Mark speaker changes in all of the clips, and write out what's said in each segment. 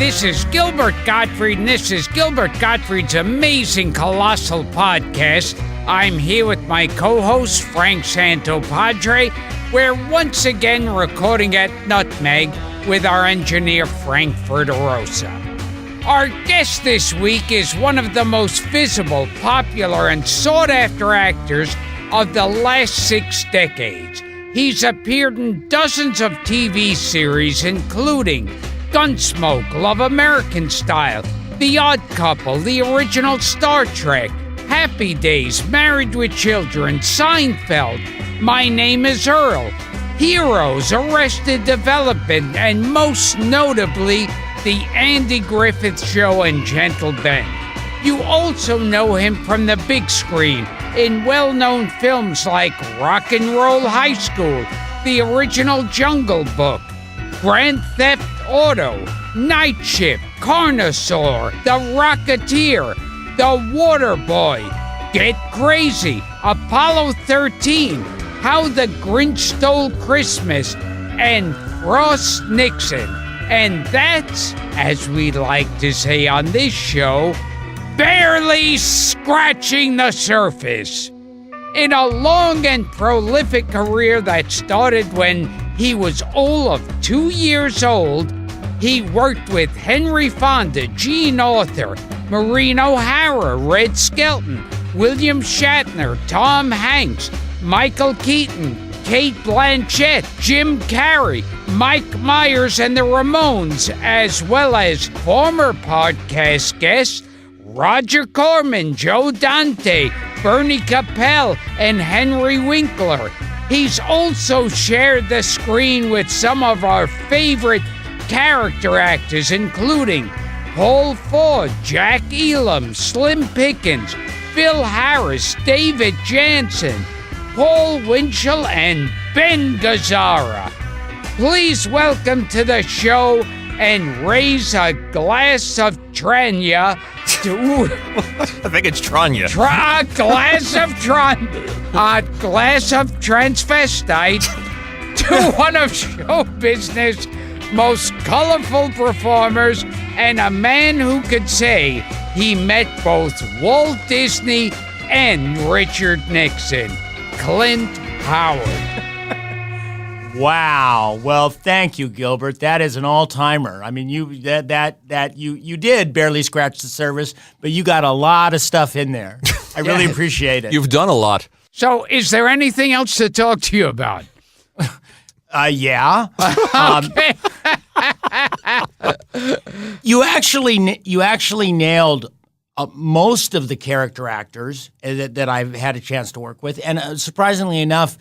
Speaker 1: This is Gilbert Gottfried, and this is Gilbert Gottfried's amazing Colossal podcast. I'm here with my co-host, Frank Santopadre. We're once again recording at Nutmeg with our engineer, Frank Verderosa. Our guest this week is one of the most visible, popular, and sought-after actors of the last 6 decades. He's appeared in dozens of TV series, including Gunsmoke, Love American Style, The Odd Couple, the original Star Trek, Happy Days, Married with Children, Seinfeld, My Name is Earl, Heroes, Arrested Development, and most notably, The Andy Griffith Show and Gentle Ben. You also know him from the big screen in well-known films like Rock and Roll High School, the original Jungle Book, Grand Theft Auto, Night Shift, Carnosaur, The Rocketeer, The Water Boy, Get Crazy, Apollo 13, How the Grinch Stole Christmas, and Frost Nixon. And that's, as we like to say on this show, barely scratching the surface. In a long and prolific career that started when he was all of 2 years old, he worked with Henry Fonda, Gene Autry, Maureen O'Hara, Red Skelton, William Shatner, Tom Hanks, Michael Keaton, Cate Blanchett, Jim Carrey, Mike Myers and the Ramones, as well as former podcast guests Roger Corman, Joe Dante, Bernie Capel, and Henry Winkler. He's also shared the screen with some of our favorite character actors, including Paul Ford, Jack Elam, Slim Pickens, Phil Harris, David Jansen, Paul Winchell, and Ben Gazzara. Please welcome to the show and raise a glass of Tranya to...
Speaker 2: I think it's Tranya.
Speaker 1: A glass of transvestite to one of show business' most colorful performers and a man who could say he met both Walt Disney and Richard Nixon, Clint Howard.
Speaker 3: Wow. Well, thank you, Gilbert. That is an all-timer. I mean, you did barely scratch the surface, but you got a lot of stuff in there. I really appreciate it.
Speaker 2: You've done a lot.
Speaker 1: So, is there anything else to talk to you about?
Speaker 3: Yeah.
Speaker 1: Okay.
Speaker 3: You actually nailed most of the character actors that I've had a chance to work with, and surprisingly enough,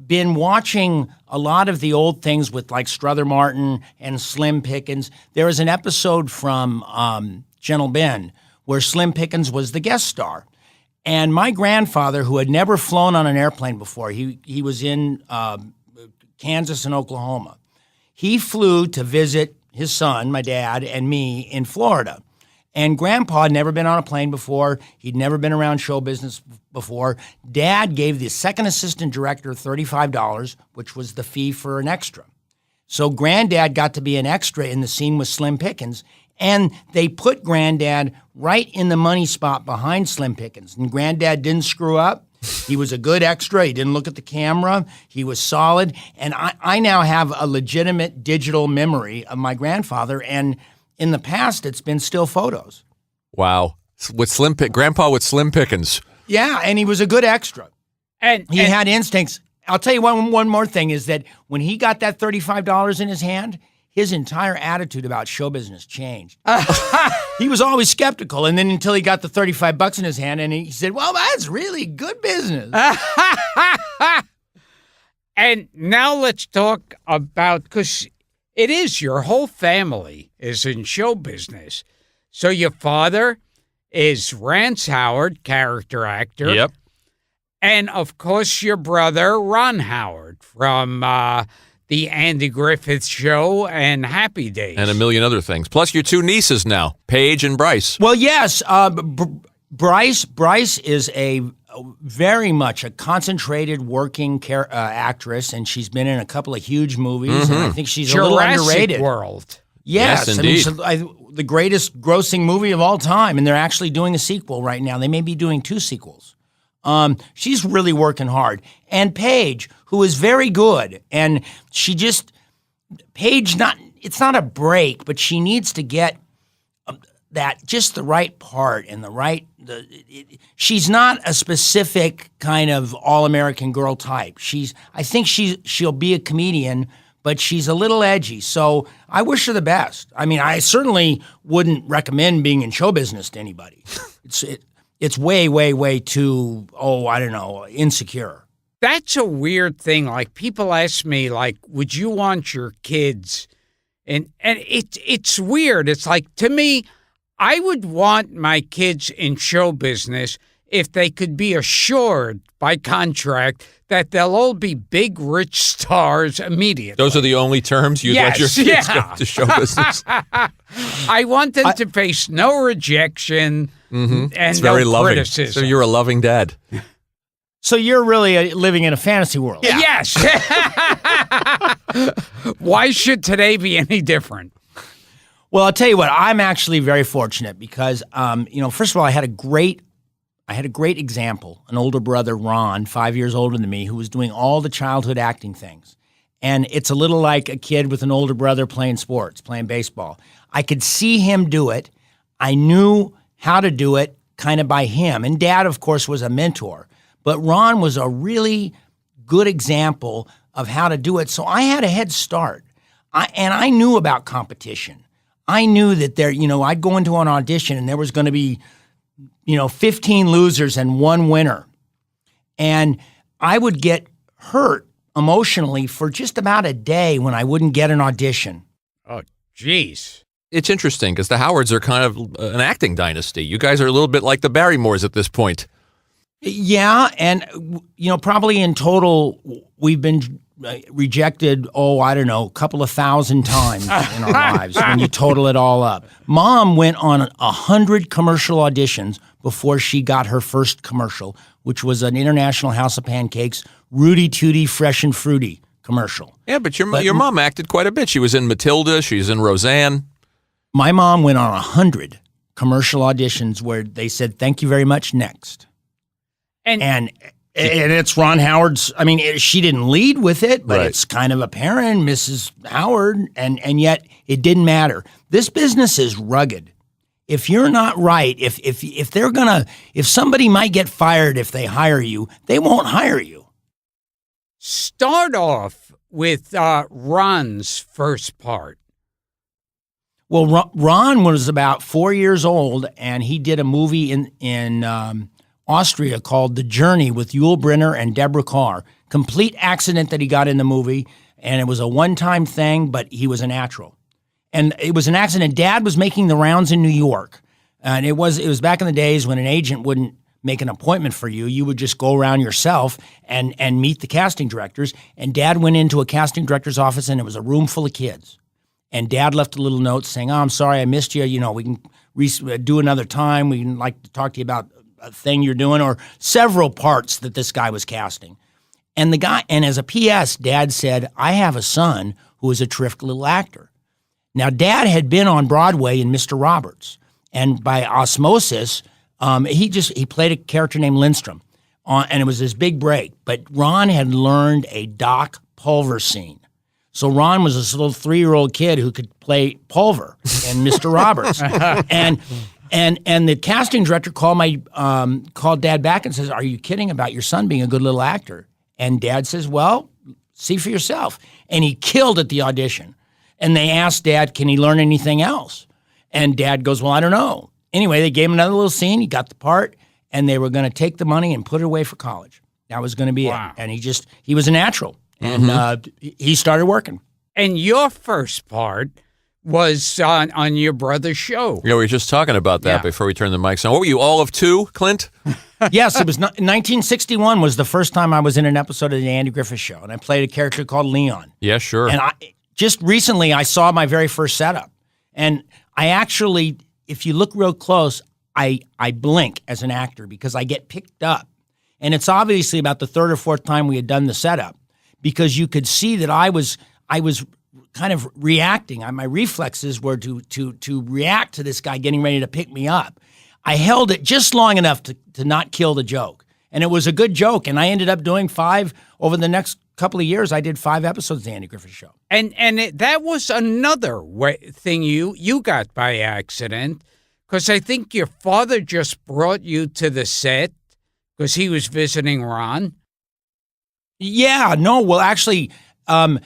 Speaker 3: been watching a lot of the old things with like Strother Martin and Slim Pickens. There was an episode from Gentle Ben where Slim Pickens was the guest star. And my grandfather, who had never flown on an airplane before, he was in Kansas and Oklahoma. He flew to visit his son, my dad, and me in Florida. And Grandpa had never been on a plane before. He'd never been around show business before. Dad gave the second assistant director $35, which was the fee for an extra. So Granddad got to be an extra in the scene with Slim Pickens, and they put Granddad right in the money spot behind Slim Pickens. And Granddad didn't screw up. He was a good extra. He didn't look at the camera. He was solid. And I now have a legitimate digital memory of my grandfather, and in the past, it's been still photos.
Speaker 2: Wow. With Grandpa with Slim Pickens.
Speaker 3: Yeah, and he was a good extra. And he had instincts. I'll tell you one more thing is that when he got that $35 in his hand, his entire attitude about show business changed. He was always skeptical, and then until he got the $35 in his hand, and he said, well, that's really good business.
Speaker 1: And now let's talk about, because it is your whole family is in show business. So your father is Rance Howard, character actor.
Speaker 2: Yep.
Speaker 1: And, of course, your brother, Ron Howard, from The Andy Griffith Show and Happy Days.
Speaker 2: And a million other things. Plus your 2 nieces now, Paige and Bryce.
Speaker 3: Well, yes. Bryce is a very much a concentrated working actress, and she's been in a couple of huge movies, and I think she's
Speaker 1: Jurassic
Speaker 3: a little underrated.
Speaker 1: World.
Speaker 3: Yes,
Speaker 2: Yes,
Speaker 3: I mean,
Speaker 2: indeed.
Speaker 3: the greatest grossing movie of all time, and they're actually doing a sequel right now. They may be doing 2 sequels. She's really working hard. And Paige, who is very good, and it's not a break, but she needs to get just the right part and she's not a specific kind of all-American girl type. I think she'll be a comedian, but she's a little edgy. So I wish her the best. I mean, I certainly wouldn't recommend being in show business to anybody. It's way, way, way too, I don't know, insecure.
Speaker 1: That's a weird thing. Like, people ask me, like, would you want your kids? And it's weird. It's like, to me, I would want my kids in show business if they could be assured by contract that they'll all be big, rich stars immediately.
Speaker 2: Those are the only terms you'd let your kids go to show business.
Speaker 1: I want them to face no rejection and
Speaker 2: It's very
Speaker 1: no
Speaker 2: loving.
Speaker 1: criticism.
Speaker 2: So you're a loving dad.
Speaker 3: So you're really living in a fantasy world.
Speaker 1: Yeah. Yes. Why should today be any different?
Speaker 3: Well, I'll tell you what, I'm actually very fortunate because, first of all, I had a great example, an older brother, Ron, 5 years older than me, who was doing all the childhood acting things. And it's a little like a kid with an older brother playing sports, playing baseball. I could see him do it. I knew how to do it kind of by him. And Dad, of course, was a mentor. But Ron was a really good example of how to do it. So I had a head start. I knew about competition. I knew that I'd go into an audition and there was going to be, 15 losers and 1 winner. And I would get hurt emotionally for just about a day when I wouldn't get an audition.
Speaker 1: Oh, geez.
Speaker 2: It's interesting because the Howards are kind of an acting dynasty. You guys are a little bit like the Barrymores at this point.
Speaker 3: Yeah, and probably in total we've been rejected, a couple of thousand times in our lives when you total it all up. Mom went on 100 commercial auditions before she got her first commercial, which was an International House of Pancakes, Rudy Tooty Fresh and Fruity commercial.
Speaker 2: Yeah, but your mom acted quite a bit. She was in Matilda. She's in Roseanne.
Speaker 3: My mom went on 100 commercial auditions where they said, "Thank you very much, next." And it's Ron Howard's. I mean, she didn't lead with it, but It's kind of apparent, Mrs. Howard, and yet it didn't matter. This business is rugged. If you're not right, if somebody might get fired if they hire you, they won't hire you.
Speaker 1: Start off with Ron's first part.
Speaker 3: Well, Ron was about 4 years old, and he did a movie in Austria called The Journey with Yul Brynner and Deborah Carr. Complete accident that he got in the movie, and it was a one-time thing, but he was a natural. And it was an accident. Dad was making the rounds in New York, and it was back in the days when an agent wouldn't make an appointment for you. You would just go around yourself and meet the casting directors. And Dad went into a casting director's office, and it was a room full of kids. And Dad left a little note saying, "Oh, I'm sorry, I missed you. We can do another time. We'd like to talk to you about a thing you're doing," or several parts that this guy was casting. And as a PS, Dad said, "I have a son who is a terrific little actor." Now, Dad had been on Broadway in Mr. Roberts, and by osmosis, he played a character named Lindstrom, and it was his big break. But Ron had learned a Doc Pulver scene. So Ron was this little 3-year-old kid who could play Pulver in Mr. Roberts. And the casting director called Dad back and says, "Are you kidding about your son being a good little actor?" And Dad says, "Well, see for yourself." And he killed at the audition. And they asked Dad, "Can he learn anything else?" And Dad goes, "Well, I don't know." Anyway, they gave him another little scene. He got the part, and they were going to take the money and put it away for college. That was going to be it. And he was a natural. And he started working.
Speaker 1: And your first part was on your brother's show.
Speaker 2: Yeah, we were just talking about that before we turned the mics on. What were you, all of 2, Clint?
Speaker 3: Yes, it was 1961 was the first time I was in an episode of the Andy Griffith Show, and I played a character called Leon.
Speaker 2: Yeah, sure.
Speaker 3: And just recently I saw my very first setup, and I actually, if you look real close, I blink as an actor because I get picked up, and it's obviously about the 3rd or 4th time we had done the setup because you could see that I was kind of reacting. My reflexes were to react to this guy getting ready to pick me up. I held it just long enough to not kill the joke. And it was a good joke. And I ended up doing 5 over the next couple of years. I did 5 episodes of the Andy Griffith Show.
Speaker 1: And that was another thing you got by accident, because I think your father just brought you to the set because he was visiting Ron.
Speaker 3: Yeah, no, well, actually, I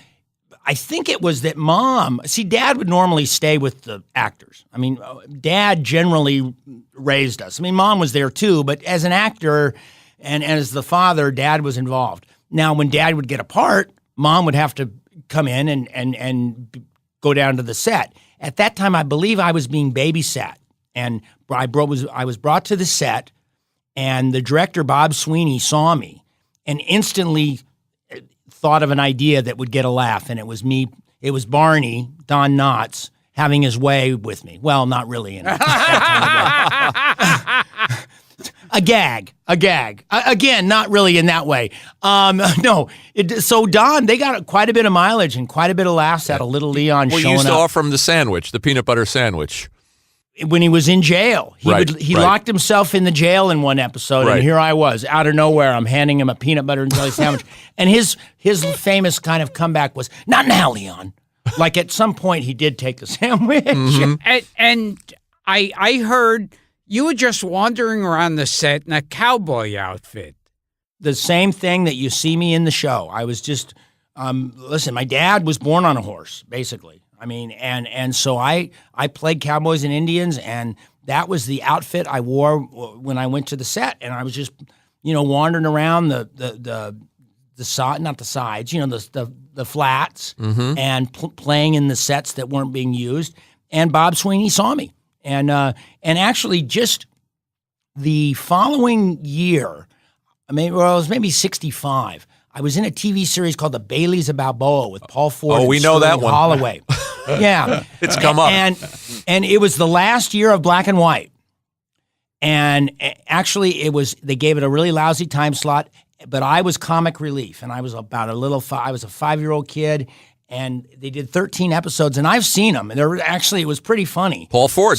Speaker 3: think it was that Mom, Dad would normally stay with the actors. I mean, Dad generally raised us. I mean, Mom was there too, but as an actor and as the father, Dad was involved. Now, when Dad would get a part, Mom would have to come in and go down to the set. At that time, I believe I was being babysat, and I was brought to the set, and the director, Bob Sweeney, saw me and instantly thought of an idea that would get a laugh, and it was me. It was Barney, Don Knotts, having his way with me. Well, not really in that kind of way. A gag. Again, not really in that way. No. So Don, they got quite a bit of mileage and quite a bit of laughs out of Little Leon showing up.
Speaker 2: Well, you used to offer him the sandwich, the peanut butter sandwich.
Speaker 3: When he was in jail. He locked himself in the jail in one episode, and here I was, out of nowhere, I'm handing him a peanut butter and jelly sandwich. And his famous kind of comeback was, "Not now, Leon." Like at some point he did take the sandwich.
Speaker 1: Mm-hmm. And I heard you were just wandering around the set in a cowboy outfit.
Speaker 3: The same thing that you see me in the show. I was just, listen, my dad was born on a horse, basically. I mean, and so I played cowboys and Indians, and that was the outfit I wore when I went to the set. And I was just, wandering around the side, not the sides, the flats, and playing in the sets that weren't being used. And Bob Sweeney saw me, and actually just the following year, it was maybe 65. I was in a TV series called The Baileys of Balboa with Paul Ford.
Speaker 2: Oh, we know that one.
Speaker 3: Holloway. Yeah.
Speaker 2: It's come up.
Speaker 3: And it was the last year of black and white. And actually they gave it a really lousy time slot, but I was comic relief, and I was about I was a 5-year-old kid, and they did 13 episodes, and I've seen them. And it was pretty funny.
Speaker 2: Paul Ford.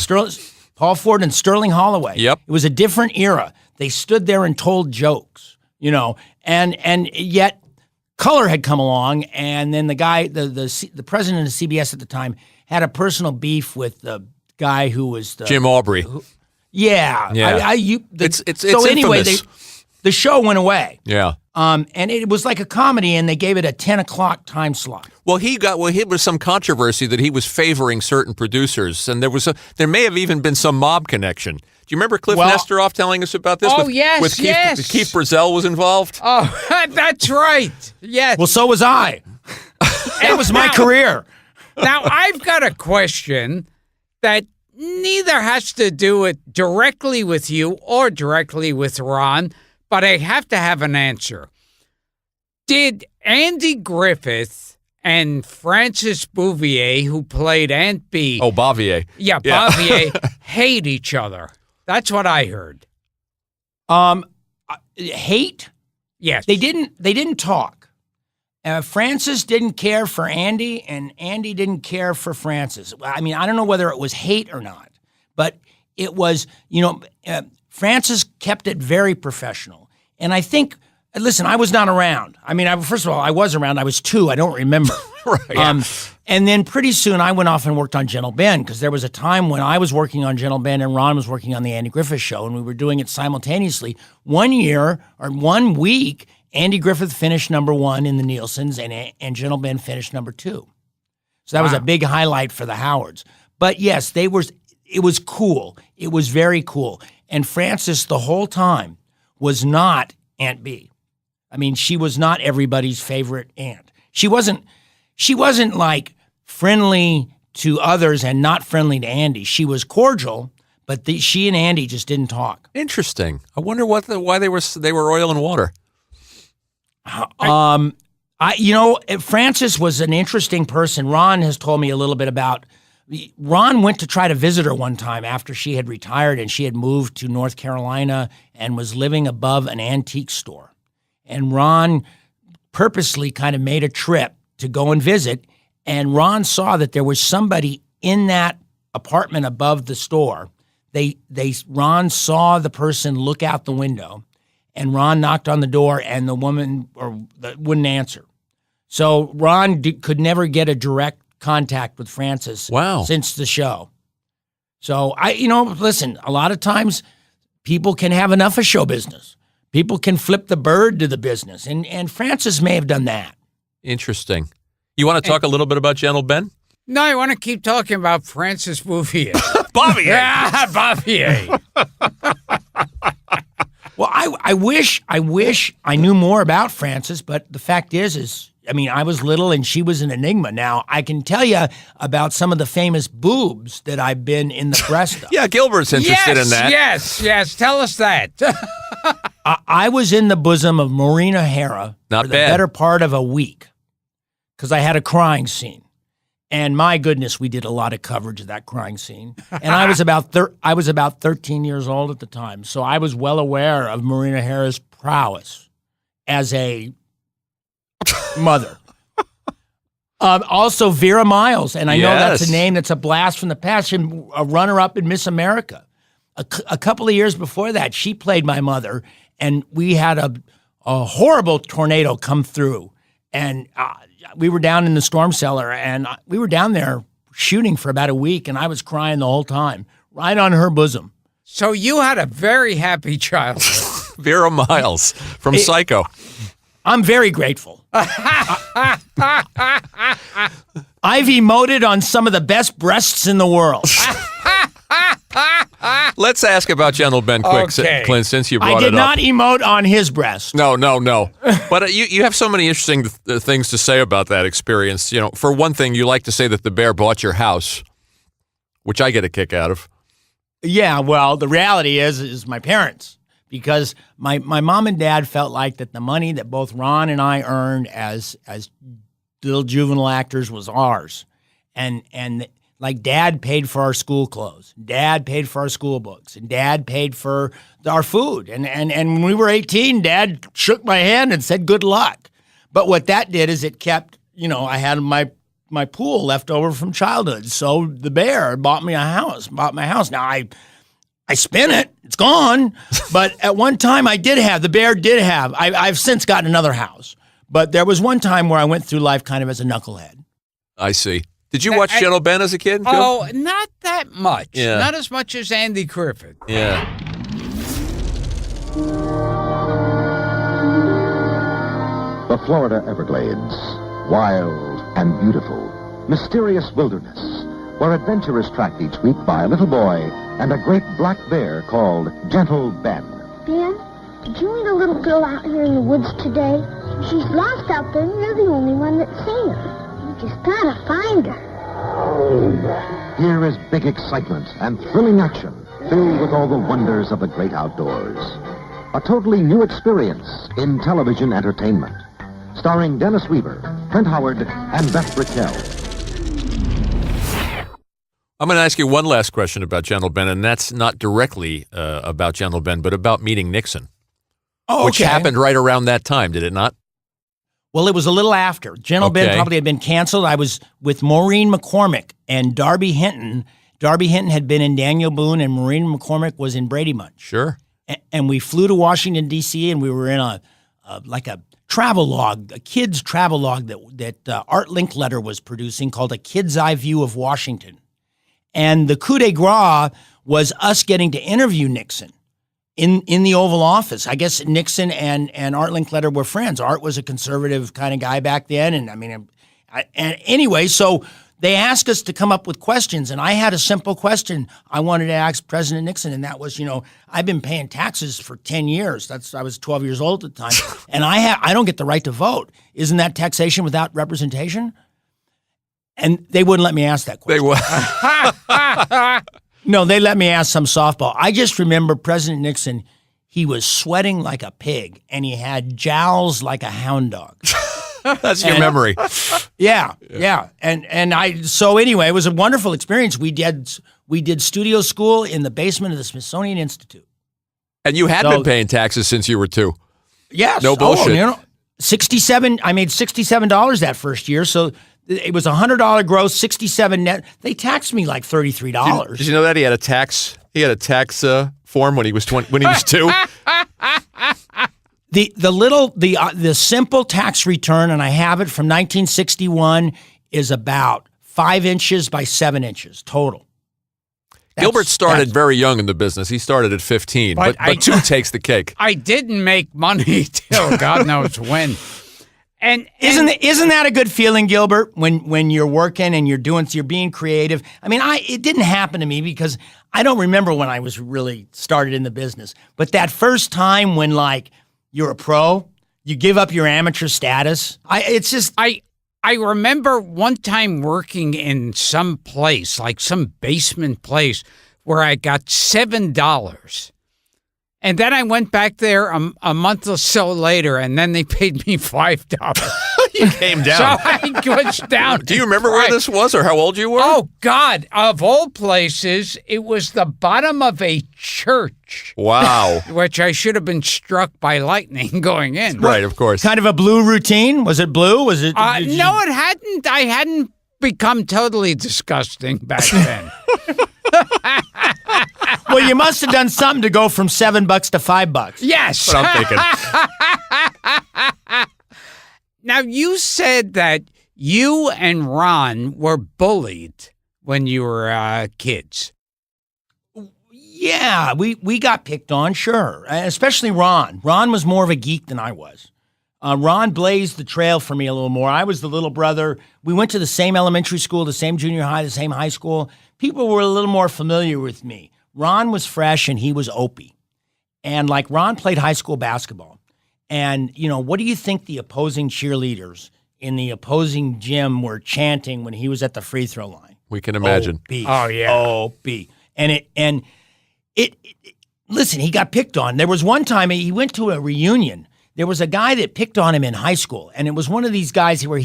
Speaker 3: Paul Ford and Sterling Holloway.
Speaker 2: Yep.
Speaker 3: It was a different era. They stood there and told jokes, and yet color had come along, and then the guy, the president of CBS at the time, had a personal beef with the guy who was
Speaker 2: Jim Aubrey.
Speaker 3: Yeah.
Speaker 2: It's
Speaker 3: so anyway,
Speaker 2: infamous.
Speaker 3: the show went away.
Speaker 2: Yeah.
Speaker 3: And it was like a comedy, and they gave it a 10 o'clock time slot.
Speaker 2: Well, there was some controversy that he was favoring certain producers, and there may have even been some mob connection. Do you remember Cliff Nesteroff telling us about this?
Speaker 1: Yes.
Speaker 2: Keith Brazell was involved?
Speaker 1: Oh, that's right. Yes.
Speaker 3: Well, so was I. That was my career.
Speaker 1: Now, I've got a question that neither has to do it directly with you or directly with Ron, but I have to have an answer. Did Andy Griffith and Frances Bouvier, who played Aunt Bee...
Speaker 2: Oh, Bavier.
Speaker 1: Yeah, Bavier, hate each other? That's what I heard.
Speaker 3: Hate?
Speaker 1: Yes.
Speaker 3: They didn't talk. Frances didn't care for Andy, and Andy didn't care for Frances. I mean, I don't know whether it was hate or not, but it was, Frances kept it very professional. And I think, listen, I was not around. I mean, first of all, I was around. I was 2. I don't remember.
Speaker 2: Right.
Speaker 3: And then pretty soon I went off and worked on Gentle Ben, because there was a time when I was working on Gentle Ben and Ron was working on the Andy Griffith Show, and we were doing it simultaneously. 1 year or 1 week, Andy Griffith finished #1 in the Nielsen's, and Gentle Ben finished #2. So that was a big highlight for the Howards. But yes, it was cool. It was very cool. And Frances the whole time was not Aunt Bee. I mean, she was not everybody's favorite aunt. She wasn't like friendly to others and not friendly to Andy. She was cordial, but she and Andy just didn't talk.
Speaker 2: Interesting. I wonder why they were oil and water.
Speaker 3: Frances was an interesting person. Ron has told me a little bit about. Ron went to try to visit her one time after she had retired, and she had moved to North Carolina and was living above an antique store. And Ron purposely kind of made a trip to go and visit, And Ron saw that there was somebody in that apartment above the store. Ron saw the person look out the window, and Ron knocked on the door, and the woman wouldn't answer. So Ron could never get a direct contact with Frances since the show. So listen, a lot of times people can have enough of show business. People can flip the bird to the business, and Frances may have done that.
Speaker 2: Interesting. You want to talk a little bit about Gentle Ben?
Speaker 1: No, I want to keep talking about Francis Bouvier.
Speaker 2: Bobby.
Speaker 1: Yeah, Bouvier.
Speaker 3: Well, I wish I knew more about Frances, but the fact is I was little and she was an enigma. Now, I can tell you about some of the famous boobs that I've been in the breast of.
Speaker 2: Yeah, Gilbert's interested in that.
Speaker 1: Yes. Tell us that.
Speaker 3: I was in the bosom of Maureen O'Hara
Speaker 2: for
Speaker 3: the better part of a week because I had a crying scene. And my goodness, we did a lot of coverage of that crying scene. And I was about 13 years old at the time, so I was well aware of Maureen O'Hara's prowess as a mother. Also, Vera Miles, and I know that's a name that's a blast from the past. A runner-up in Miss America. A couple of years before that, she played my mother, and we had a horrible tornado come through, and we were down in the storm cellar, and we were down there shooting for about a week, and I was crying the whole time, right on her bosom.
Speaker 1: So you had a very happy childhood.
Speaker 2: Vera Miles from Psycho.
Speaker 3: I'm very grateful. I've emoted on some of the best breasts in the world.
Speaker 2: Let's ask about Gentle Ben quick, Clint, since you brought it up.
Speaker 3: I did not emote on his breast.
Speaker 2: No. But you have so many interesting things to say about that experience. For one thing, you like to say that the bear bought your house, which I get a kick out of.
Speaker 3: Yeah, well, the reality is my parents. Because my mom and dad felt like that the money that both Ron and I earned as little juvenile actors was ours. And like Dad paid for our school clothes, Dad paid for our school books, and Dad paid for our food. And when we were 18, Dad shook my hand and said, good luck. But what that did is it kept, I had my pool left over from childhood. So the bear bought my house. Now I spin it. It's gone. But at one time the bear did have. I've since gotten another house. But there was one time where I went through life kind of as a knucklehead.
Speaker 2: I see. Did you watch Gentle Ben as a kid?
Speaker 1: Oh, not that much.
Speaker 2: Yeah.
Speaker 1: Not as much as Andy Griffith.
Speaker 2: Yeah.
Speaker 4: The Florida Everglades, wild and beautiful, mysterious wilderness, where adventure is tracked each week by a little boy and a great black bear called Gentle Ben.
Speaker 5: Ben, did you meet a little girl out here in the woods today? She's lost out there, and you're the only one that's seen her. You just gotta find her.
Speaker 4: Here is big excitement and thrilling action, filled with all the wonders of the great outdoors. A totally new experience in television entertainment. Starring Dennis Weaver, Clint Howard, and Beth Brickell.
Speaker 2: I'm going to ask you one last question about Gentle Ben, and that's not directly about Gentle Ben, but about meeting Nixon.
Speaker 3: Oh,
Speaker 2: which happened right around that time, did it not?
Speaker 3: Well, it was a little after. Gentle Ben probably had been canceled. I was with Maureen McCormick and Darby Hinton. Darby Hinton had been in Daniel Boone, and Maureen McCormick was in Brady Bunch.
Speaker 2: Sure.
Speaker 3: And we flew to Washington, D.C., and we were in a travel log, a kid's travel log that Art Linkletter was producing called A Kid's Eye View of Washington. And the coup de grace was us getting to interview Nixon in the Oval Office. I guess Nixon and Art Linkletter were friends. Art was a conservative kind of guy back then. And anyway, so they asked us to come up with questions. And I had a simple question I wanted to ask President Nixon. And that was, I've been paying taxes for 10 years. I was 12 years old at the time. And I don't get the right to vote. Isn't that taxation without representation? And they wouldn't let me ask that question.
Speaker 2: They would.
Speaker 3: No, they let me ask some softball. I just remember President Nixon, he was sweating like a pig, and he had jowls like a hound dog.
Speaker 2: That's your memory.
Speaker 3: Yeah. So anyway, it was a wonderful experience. We did studio school in the basement of the Smithsonian Institute.
Speaker 2: And you had been paying taxes since you were 2.
Speaker 3: Yes.
Speaker 2: No bullshit.
Speaker 3: I made $67 that first year, so It was $100 gross, 67 net. They taxed me like $33.
Speaker 2: Did you know that he had a tax? He had a tax form when he was 20, when he was 2.
Speaker 3: The simple tax return, and I have it from 1961, is about 5 inches by 7 inches total.
Speaker 2: Gilbert started very young in the business. He started at 15, but 2 takes the cake.
Speaker 1: I didn't make money till God knows when. And
Speaker 3: isn't that a good feeling, Gilbert, when you're working and you're being creative? I mean, it didn't happen to me because I don't remember when I was really started in the business. But that first time when like you're a pro, you give up your amateur status. I
Speaker 1: remember one time working in some place, like some basement place, where I got $7. And then I went back there a month or so later, and then they paid me $5.
Speaker 2: You came down.
Speaker 1: So I was down.
Speaker 2: Do you remember where this was or how old you were?
Speaker 1: Oh, God. Of all places, it was the bottom of a church.
Speaker 2: Wow.
Speaker 1: Which I should have been struck by lightning going in.
Speaker 2: Right, of course.
Speaker 3: kind of a blue routine. Was it blue? Was it?
Speaker 1: No, it hadn't. I hadn't become totally disgusting back then.
Speaker 3: Well, you must have done something to go from $7 to $5.
Speaker 1: Yes.
Speaker 2: That's what I'm thinking.
Speaker 1: Now, you said that you and Ron were bullied when you were kids.
Speaker 3: Yeah, we got picked on, sure. Especially Ron. Ron was more of a geek than I was. Ron blazed the trail for me a little more. I was the little brother. We went to the same elementary school, the same junior high, the same high school. People were a little more familiar with me. Ron was fresh and he was Opie. And like Ron played high school basketball. And, what do you think the opposing cheerleaders in the opposing gym were chanting when he was at the free throw line?
Speaker 2: We can imagine.
Speaker 3: Opie.
Speaker 1: Oh, yeah.
Speaker 3: Opie. And listen, he got picked on. There was one time he went to a reunion. There was a guy that picked on him in high school. And it was one of these guys where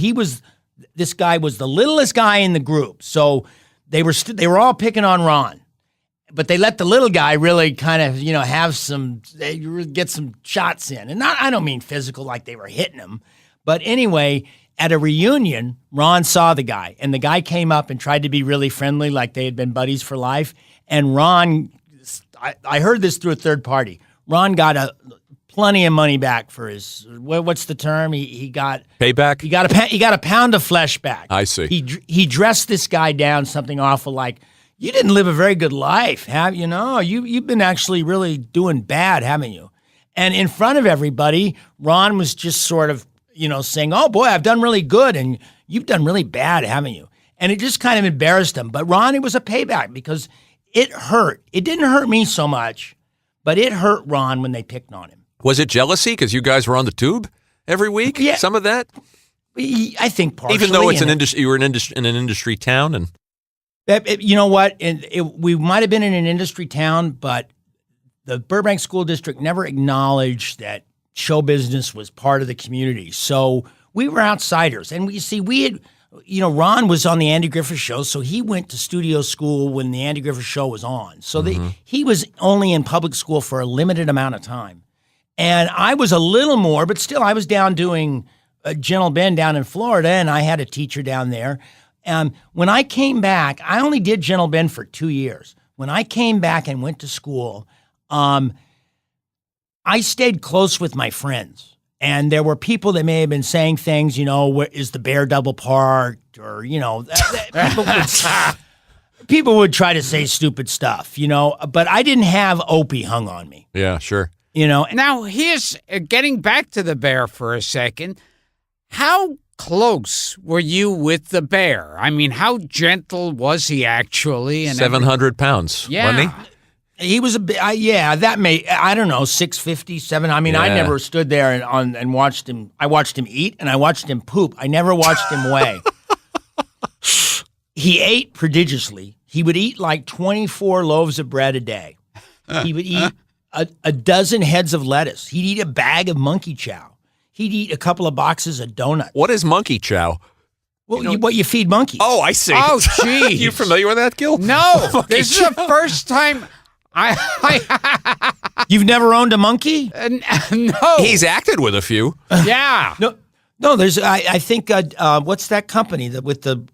Speaker 3: this guy was the littlest guy in the group. So they were all picking on Ron. But they let the little guy really kind of, get some shots in. And I don't mean physical like they were hitting him. But anyway, at a reunion, Ron saw the guy. And the guy came up and tried to be really friendly like they had been buddies for life. And Ron, I heard this through a third party. Ron got plenty of money back for his, what's the term? He got
Speaker 2: payback.
Speaker 3: He got a pound of flesh back.
Speaker 2: I see.
Speaker 3: He dressed this guy down something awful like, you didn't live a very good life, have you? No, you've been actually really doing bad, haven't you? And in front of everybody, Ron was just sort of, saying, oh boy, I've done really good and you've done really bad, haven't you? And it just kind of embarrassed him. But Ron, it was a payback because it hurt. It didn't hurt me so much, but it hurt Ron when they picked on him. Was
Speaker 2: it jealousy because you guys were on the tube every week?
Speaker 3: Yeah.
Speaker 2: Some of that?
Speaker 3: I think partially.
Speaker 2: Even though it's you were in an industry town? And
Speaker 3: you know what? We might have been in an industry town, but the Burbank School District never acknowledged that show business was part of the community. So we were outsiders. And we had, Ron was on the Andy Griffith Show, so he went to studio school when the Andy Griffith Show was on. So he was only in public school for a limited amount of time. And I was a little more, but still I was down doing Gentle Ben down in Florida, and I had a teacher down there. When I came back, I only did Gentle Ben for 2 years. When I came back and went to school, I stayed close with my friends. And there were people that may have been saying things, is the bear double parked? Or, people would try to say stupid stuff, but I didn't have Opie hung on me.
Speaker 2: Yeah, sure.
Speaker 1: Now, here's getting back to the bear for a second. How close were you with the bear? I mean, how gentle was he actually? And
Speaker 2: 700 pounds, wasn't he?
Speaker 3: He was I don't know, 650, 7. I mean, I never stood there and watched him. I watched him eat and I watched him poop. I never watched him weigh. He ate prodigiously. He would eat like 24 loaves of bread a day. He would eat a dozen heads of lettuce. He'd eat a bag of monkey chow. He'd eat a couple of boxes of donuts.
Speaker 2: What is monkey chow?
Speaker 3: Well, what you feed monkeys.
Speaker 2: Oh, I see.
Speaker 1: Oh, geez.
Speaker 2: You familiar with that, Gil?
Speaker 1: No. This is the first time
Speaker 3: You've never owned a monkey?
Speaker 1: No.
Speaker 2: He's acted with a few.
Speaker 1: Yeah.
Speaker 3: No. No, there's. I think what's that company that with the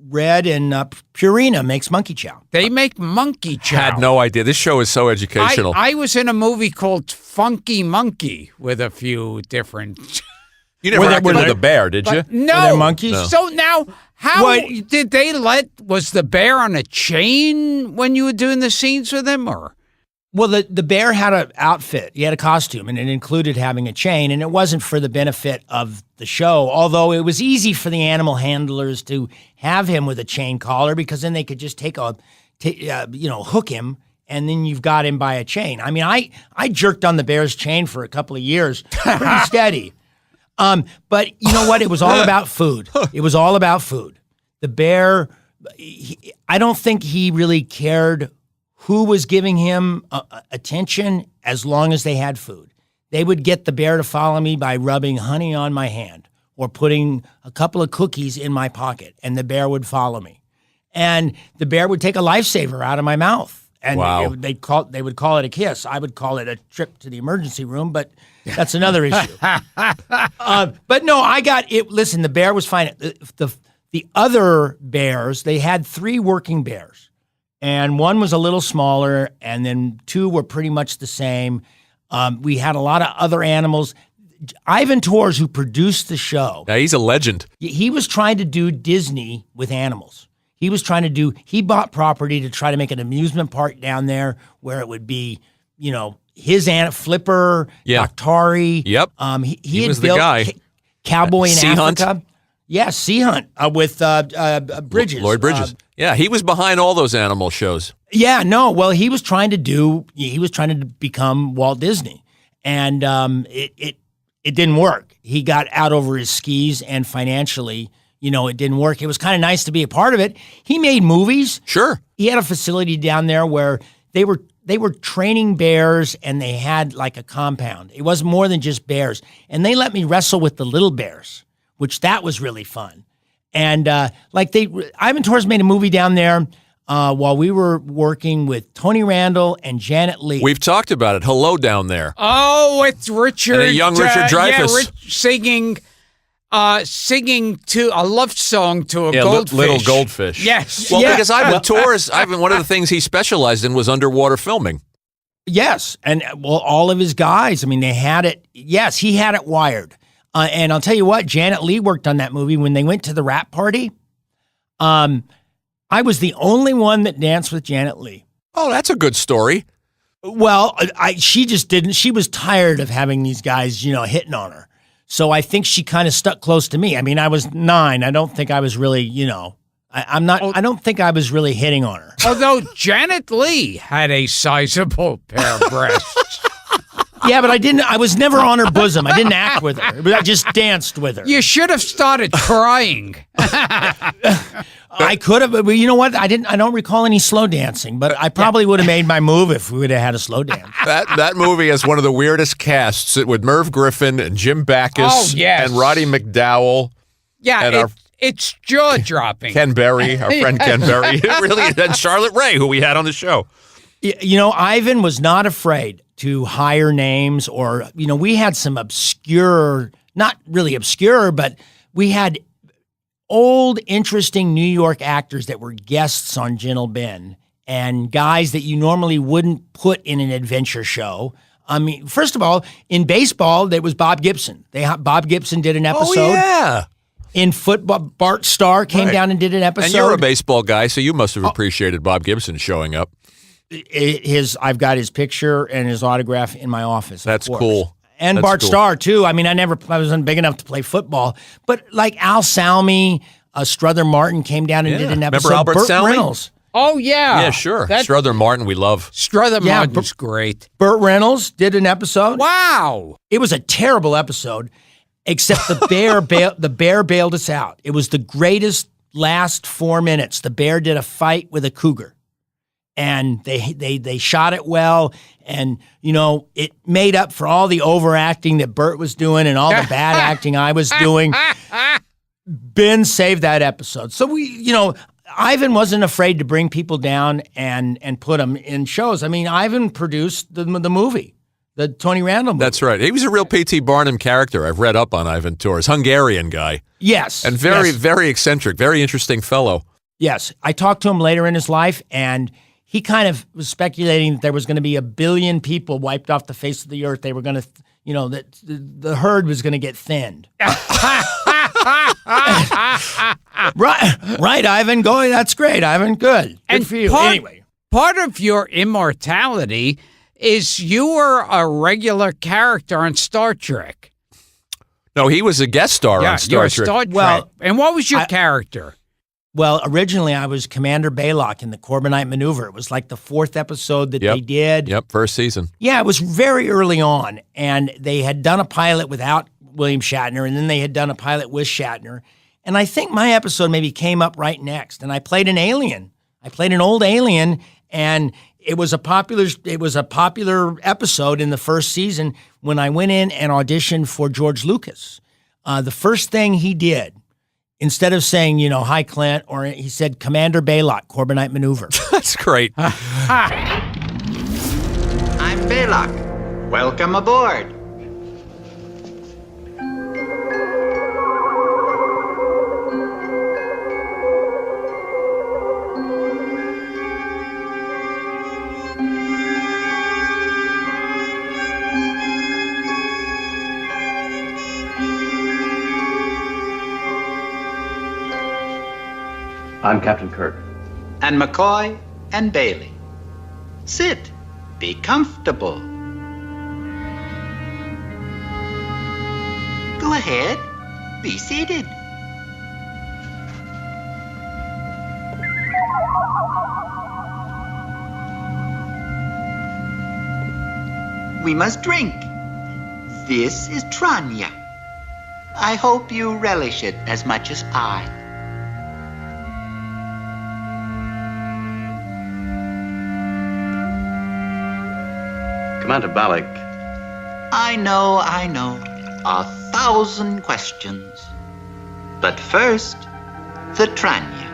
Speaker 3: Red and Purina makes monkey chow.
Speaker 1: They make monkey chow.
Speaker 2: Had no idea. This show is so educational.
Speaker 1: I was in a movie called Funky Monkey with a few different.
Speaker 2: You never acted with a bear, did you?
Speaker 1: No.
Speaker 3: Were there monkeys?
Speaker 2: No.
Speaker 1: So now, how did they was the bear on a chain when you were doing the scenes with him, or?
Speaker 3: Well, the bear had an outfit. He had a costume, and it included having a chain, and it wasn't for the benefit of the show, although it was easy for the animal handlers to have him with a chain collar because then they could just hook him, and then you've got him by a chain. I mean, I jerked on the bear's chain for a couple of years, pretty steady. But you know what? It was all about food. It was all about food. The bear, I don't think he really cared who was giving him attention as long as they had food. They would get the bear to follow me by rubbing honey on my hand or putting a couple of cookies in my pocket, and the bear would follow me. And the bear would take a lifesaver out of my mouth. And
Speaker 2: wow.
Speaker 3: they would call it a kiss. I would call it a trip to the emergency room, but that's another issue. But no, I got it. Listen, the bear was fine. The other bears, they had 3 working bears. And one was a little smaller, and then 2 were pretty much the same. We had a lot of other animals. Ivan Tors, who produced the show.
Speaker 2: Yeah, he's a legend.
Speaker 3: He was trying to do Disney with animals. He bought property to try to make an amusement park down there where it would be, his aunt Flipper, Daktari.
Speaker 2: Yep.
Speaker 3: He
Speaker 2: was
Speaker 3: had
Speaker 2: the
Speaker 3: built
Speaker 2: guy.
Speaker 3: Cowboy in
Speaker 2: Sea
Speaker 3: Africa.
Speaker 2: Hunt?
Speaker 3: Yeah, Sea Hunt with Bridges.
Speaker 2: Lloyd Bridges. Yeah, he was behind all those animal shows.
Speaker 3: Yeah, no. Well, he was trying to become Walt Disney, and it didn't work. He got out over his skis, and financially, it didn't work. It was kind of nice to be a part of it. He made movies.
Speaker 2: Sure.
Speaker 3: He had a facility down there where they were training bears, and they had like a compound. It wasn't more than just bears, and they let me wrestle with the little bears, which that was really fun. And Ivan Tors made a movie down there while we were working with Tony Randall and Janet Leigh.
Speaker 2: We've talked about it. Hello down there.
Speaker 1: Oh, it's Richard.
Speaker 2: And a young Richard Dreyfuss.
Speaker 1: Singing to a love song to a goldfish.
Speaker 2: Little goldfish.
Speaker 1: Yes.
Speaker 2: Well, because Ivan Tors, one of the things he specialized in was underwater filming.
Speaker 3: Yes. And all of his guys, they had it. Yes, he had it wired. And I'll tell you what, Janet Leigh worked on that movie when they went to the rap party. I was the only one that danced with Janet Leigh.
Speaker 2: Oh, that's a good story.
Speaker 3: Well, she just didn't. She was tired of having these guys, hitting on her. So I think she kind of stuck close to me. I was 9. I don't think I was really, I don't think I was really hitting on her.
Speaker 1: Although Janet Leigh had a sizable pair of breasts.
Speaker 3: Yeah, but I was never on her bosom. I didn't act with her. I just danced with her.
Speaker 1: You should have started crying.
Speaker 3: I could have, but you know what? I don't recall any slow dancing, but I probably would have made my move if we would have had a slow dance.
Speaker 2: That movie has one of the weirdest casts with Merv Griffin and Jim Backus and Roddy McDowell.
Speaker 1: Yeah, it's jaw-dropping.
Speaker 2: Ken Berry, our friend Ken Berry. Really, and Charlotte Ray, who we had on the show.
Speaker 3: Ivan was not afraid to hire names or, we had some obscure, not really obscure, but we had old, interesting New York actors that were guests on Gentle Ben and guys that you normally wouldn't put in an adventure show. First of all, in baseball, there was Bob Gibson. Bob Gibson did an episode.
Speaker 2: Oh, yeah.
Speaker 3: In football, Bart Starr came down and did an episode.
Speaker 2: And you're a baseball guy, so you must have appreciated Bob Gibson showing up.
Speaker 3: I've got his picture and his autograph in my office.
Speaker 2: That's cool.
Speaker 3: And
Speaker 2: That's
Speaker 3: Bart
Speaker 2: cool.
Speaker 3: Starr too. I wasn't big enough to play football, but like Al Salmi, Strother Martin came down and did an episode.
Speaker 2: Remember Albert
Speaker 3: Burt
Speaker 2: Salmi?
Speaker 3: Reynolds.
Speaker 1: Oh, yeah.
Speaker 2: Yeah, sure. Strother Martin, we love.
Speaker 1: Strother Martin's great.
Speaker 3: Burt Reynolds did an episode.
Speaker 1: Wow.
Speaker 3: It was a terrible episode, except the bear bailed us out. It was the greatest last 4 minutes. The bear did a fight with a cougar. And they shot it well, and it made up for all the overacting that Burt was doing and all the bad acting I was doing. Ben saved that episode, so Ivan wasn't afraid to bring people down and put them in shows. Ivan produced the movie, the Tony Randall movie.
Speaker 2: That's right. He was a real P.T. Barnum character. I've read up on Ivan Tors. Hungarian guy.
Speaker 3: Yes.
Speaker 2: And very,
Speaker 3: yes.
Speaker 2: very eccentric, very interesting fellow.
Speaker 3: Yes. I talked to him later in his life, and he kind of was speculating that there was going to be 1 billion people wiped off the face of the earth. They were going to, that the herd was going to get thinned. Right, Ivan. That's great, Ivan. Good
Speaker 1: And
Speaker 3: for you. Anyway.
Speaker 1: Part of your immortality is you were a regular character on Star Trek.
Speaker 2: No, he was a guest star on Star Trek.
Speaker 1: Star Trek.
Speaker 3: Well,
Speaker 1: and what was your character?
Speaker 3: Well, originally I was Commander Baylock in the Corbinite Maneuver. It was like the 4th episode that they did.
Speaker 2: Yep, first season.
Speaker 3: Yeah, it was very early on, and they had done a pilot without William Shatner, and then they had done a pilot with Shatner. And I think my episode maybe came up right next, and I played an alien. I played an old alien, and it was a popular episode in the first season when I went in and auditioned for George Lucas. The first thing he did, instead of saying, hi, Clint, or he said, Commander Baylock, Corbinite Maneuver.
Speaker 2: That's great.
Speaker 6: I'm Baylock. Welcome aboard.
Speaker 7: I'm Captain Kirk.
Speaker 6: And McCoy and Bailey. Sit. Be comfortable. Go ahead. Be seated. We must drink. This is Tranya. I hope you relish it as much as I.
Speaker 7: Commander Balak.
Speaker 6: I know. 1,000 questions. But first, the Tranya.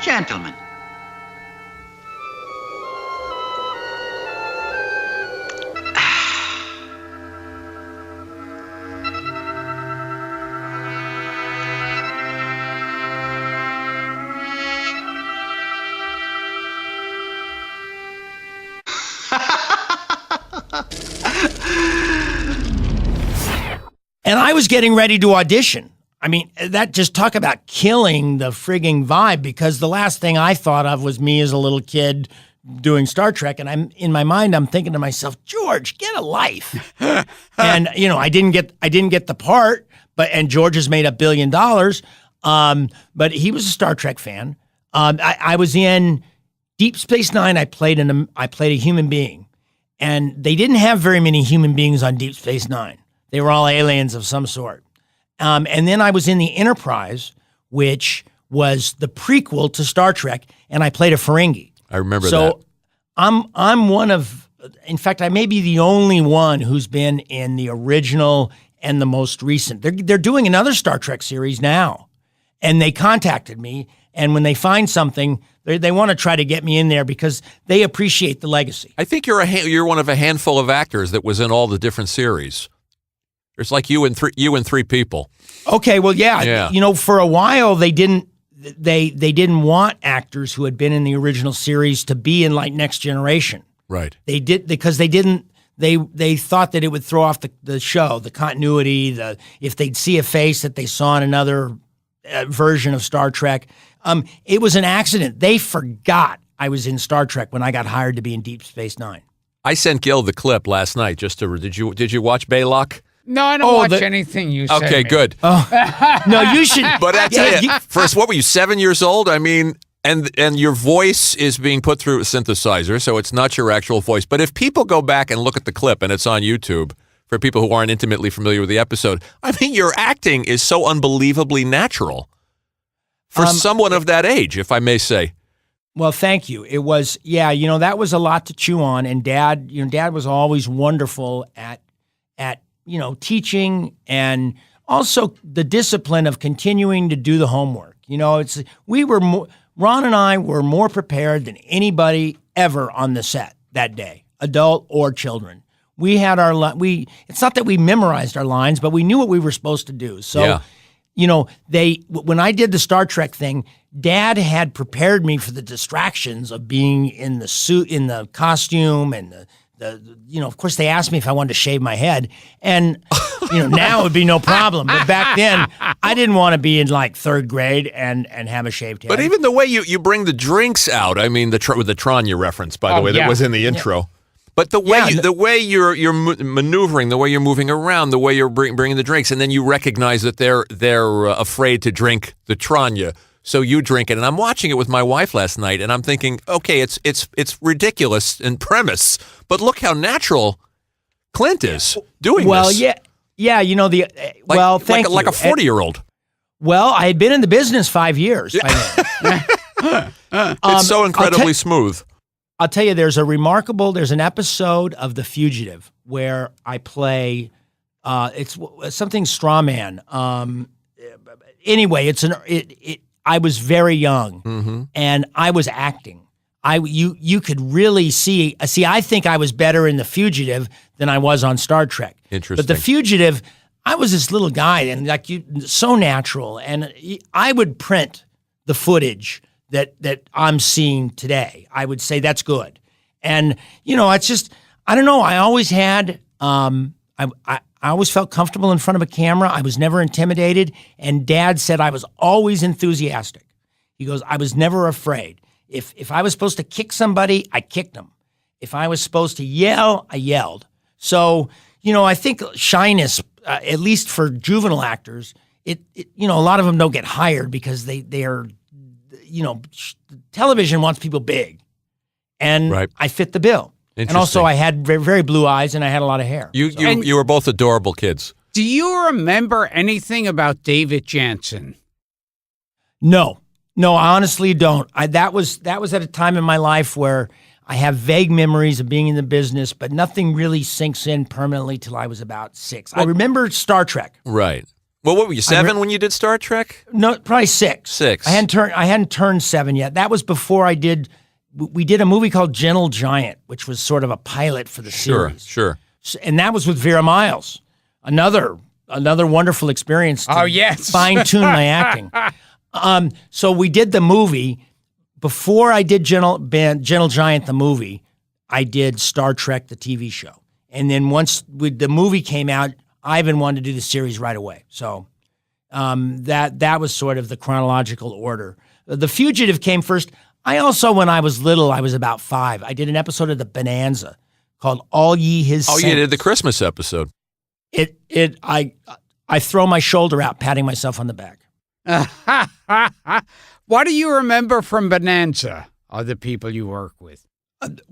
Speaker 6: Gentlemen,
Speaker 3: And I was getting ready to audition. I mean, that just talk about killing the frigging vibe, because the last thing I thought of was me as a little kid doing Star Trek. And I'm in my mind, I'm thinking to myself, George, get a life. And, I didn't get the part, and George has made $1 billion. But he was a Star Trek fan. I was in Deep Space Nine. I played a human being, and they didn't have very many human beings on Deep Space Nine. They were all aliens of some sort. And then I was in the Enterprise, which was the prequel to Star Trek, and I played a Ferengi.
Speaker 2: I remember that.
Speaker 3: So I'm one of, in fact, I may be the only one who's been in the original and the most recent. They're doing another Star Trek series now, and they contacted me. And when they find something, they want to try to get me in there because they appreciate the legacy.
Speaker 2: I think you're one of a handful of actors that was in all the different series. It's like you and three people.
Speaker 3: Okay, well, yeah. For a while they didn't want actors who had been in the original series to be in like Next Generation.
Speaker 2: Right.
Speaker 3: They did because they thought that it would throw off the show, the continuity, if they'd see a face that they saw in another version of Star Trek. It was an accident. They forgot I was in Star Trek when I got hired to be in Deep Space Nine. I
Speaker 2: sent Gil the clip last night just to. Did you watch Baylock?
Speaker 1: No, I don't watch anything you say.
Speaker 2: Okay, good.
Speaker 3: No, you should.
Speaker 2: But I tell you, first, what were you, 7 years old? I mean, and your voice is being put through a synthesizer, so it's not your actual voice. But if people go back and look at the clip, and it's on YouTube, for people who aren't intimately familiar with the episode, I mean, your acting is so unbelievably natural for someone of that age, if I may say.
Speaker 3: Well, thank you. It was, that was a lot to chew on. And Dad was always wonderful at teaching and also the discipline of continuing to do the homework. You know, Ron and I were more prepared than anybody ever on the set that day, adult or children. We had it's not that we memorized our lines, but we knew what we were supposed to do. So, you know, when I did the Star Trek thing, Dad had prepared me for the distractions of being in the suit, in the costume, and of course they asked me if I wanted to shave my head, and now it would be no problem. But back then, I didn't want to be in like third grade and have a shaved head.
Speaker 2: But even the way you bring the drinks out, I mean, with the Tranya reference, by the way, that was in the intro. Yeah. But the way you're maneuvering, the way you're moving around, the way you're bringing the drinks, and then you recognize that they're afraid to drink the Tranya, so you drink it. And I'm watching it with my wife last night, and I'm thinking, okay, it's ridiculous in premise, but look how natural Clint is doing this.
Speaker 3: Well, yeah, thank you.
Speaker 2: Like a 40-year-old.
Speaker 3: Well, I had been in the business 5 years by then.
Speaker 2: It's so incredibly smooth.
Speaker 3: I'll tell you, there's an episode of The Fugitive where I play, it's something strawman. Anyway, I was very young and I was acting. You could really see, I think I was better in The Fugitive than I was on Star Trek.
Speaker 2: Interesting.
Speaker 3: But The Fugitive, I was this little guy and so natural, and I would print the footage that I'm seeing today. I would say that's good. And, it's just, I don't know. I always had, I always felt comfortable in front of a camera. I was never intimidated. And Dad said I was always enthusiastic. He goes, I was never afraid. If I was supposed to kick somebody, I kicked them. If I was supposed to yell, I yelled. So, I think shyness, at least for juvenile actors, a lot of them don't get hired because they are, television wants people big, and I fit the bill. And also I had very, very blue eyes and I had a lot of hair.
Speaker 2: You were both adorable kids.
Speaker 1: Do you remember anything about David Jansen?
Speaker 3: No, I honestly don't. That was at a time in my life where I have vague memories of being in the business, but nothing really sinks in permanently till I was about 6. I remember Star Trek.
Speaker 2: Right. Well, what were you, 7 when you did Star Trek?
Speaker 3: No, probably 6.
Speaker 2: 6.
Speaker 3: I hadn't turned 7 yet. That was before we did a movie called Gentle Giant, which was sort of a pilot for the series.
Speaker 2: Sure.
Speaker 3: And that was with Vera Miles. Another wonderful experience to fine-tune my acting. So we did the movie. Before I did Gentle Giant, the movie, I did Star Trek, the TV show. And then once the movie came out, Ivan wanted to do the series right away. So that was sort of the chronological order. The Fugitive came first. I also, when I was little, I was about 5. I did an episode of the Bonanza called All Ye His Saints.
Speaker 2: Oh, you did the Christmas episode.
Speaker 3: I throw my shoulder out, patting myself on the back.
Speaker 1: What do you remember from Bonanza, other people you work with?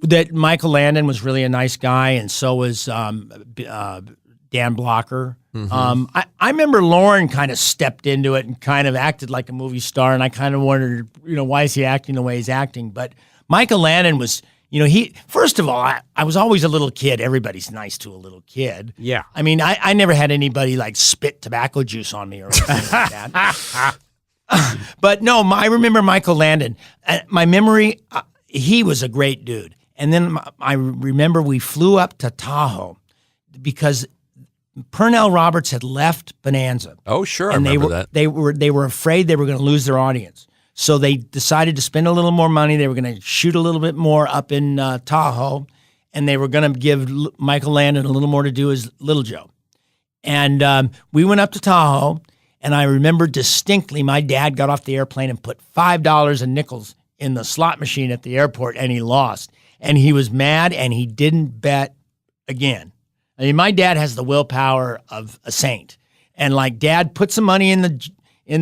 Speaker 3: That Michael Landon was really a nice guy, and so was Dan Blocker. I remember Lauren kind of stepped into it and kind of acted like a movie star, and I kind of wondered, why is he acting the way he's acting? But Michael Landon was, first of all, I was always a little kid. Everybody's nice to a little kid.
Speaker 1: Yeah.
Speaker 3: I mean, I never had anybody like spit tobacco juice on me or anything like that. But no, I remember Michael Landon. My memory, he was a great dude. And then I remember we flew up to Tahoe because Pernell Roberts had left Bonanza.
Speaker 2: Oh, sure, I remember that.
Speaker 3: They were afraid they were going to lose their audience. So they decided to spend a little more money. They were going to shoot a little bit more up in Tahoe, and they were going to give Michael Landon a little more to do as Little Joe. And we went up to Tahoe, and I remember distinctly my dad got off the airplane and put $5 and nickels in the slot machine at the airport, and he lost. And he was mad, and he didn't bet again. I mean, my dad has the willpower of a saint. And like Dad put some money in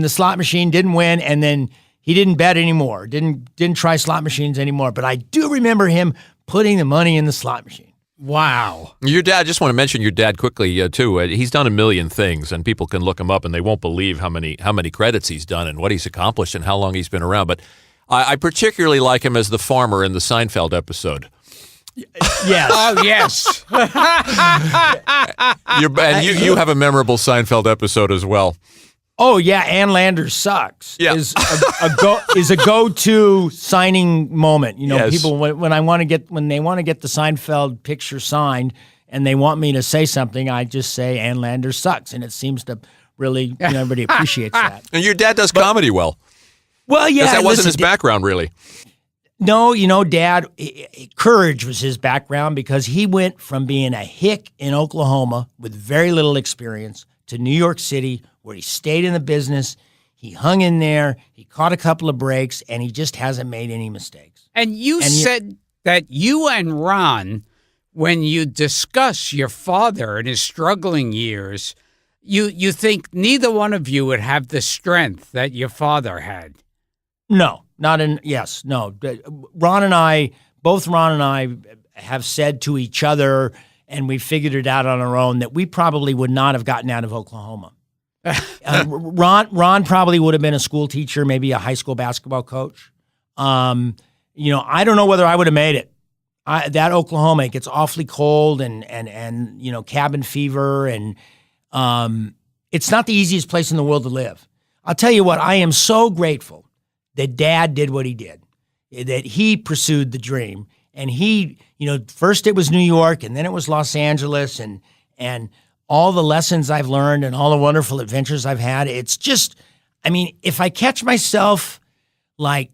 Speaker 3: the slot machine, didn't win, and then he didn't bet anymore. Didn't try slot machines anymore. But I do remember him putting the money in the slot machine.
Speaker 1: Wow.
Speaker 2: Your dad, I just want to mention your dad quickly, too. He's done a million things, and people can look him up, and they won't believe how many credits he's done and what he's accomplished and how long he's been around. But I particularly like him as the farmer in the Seinfeld episode.
Speaker 3: Yes.
Speaker 1: Oh, yes.
Speaker 2: You have a memorable Seinfeld episode as well.
Speaker 3: Oh yeah, Ann Landers sucks.
Speaker 2: Yeah.
Speaker 3: Is a go-to signing moment. You know,
Speaker 2: Yes.
Speaker 3: people when they want to get the Seinfeld picture signed and they want me to say something, I just say Ann Landers sucks, and it seems to really everybody appreciates that.
Speaker 2: And your dad does comedy well.
Speaker 3: Well, yeah,
Speaker 2: Because that wasn't his
Speaker 3: listen,
Speaker 2: background, really.
Speaker 3: No, Dad, courage was his background because he went from being a hick in Oklahoma with very little experience to New York City, where he stayed in the business. He hung in there. He caught a couple of breaks, and he just hasn't made any mistakes.
Speaker 1: And you said that you and Ron, when you discuss your father and his struggling years, you think neither one of you would have the strength that your father had.
Speaker 3: No, no. Ron and I have said to each other, and we figured it out on our own, that we probably would not have gotten out of Oklahoma. Ron probably would have been a school teacher, maybe a high school basketball coach. I don't know whether I would have made it. That Oklahoma, it gets awfully cold and cabin fever, and it's not the easiest place in the world to live. I'll tell you what, I am so grateful that Dad did what he did, that he pursued the dream. And he, first it was New York, and then it was Los Angeles, and all the lessons I've learned and all the wonderful adventures I've had. It's just, if I catch myself like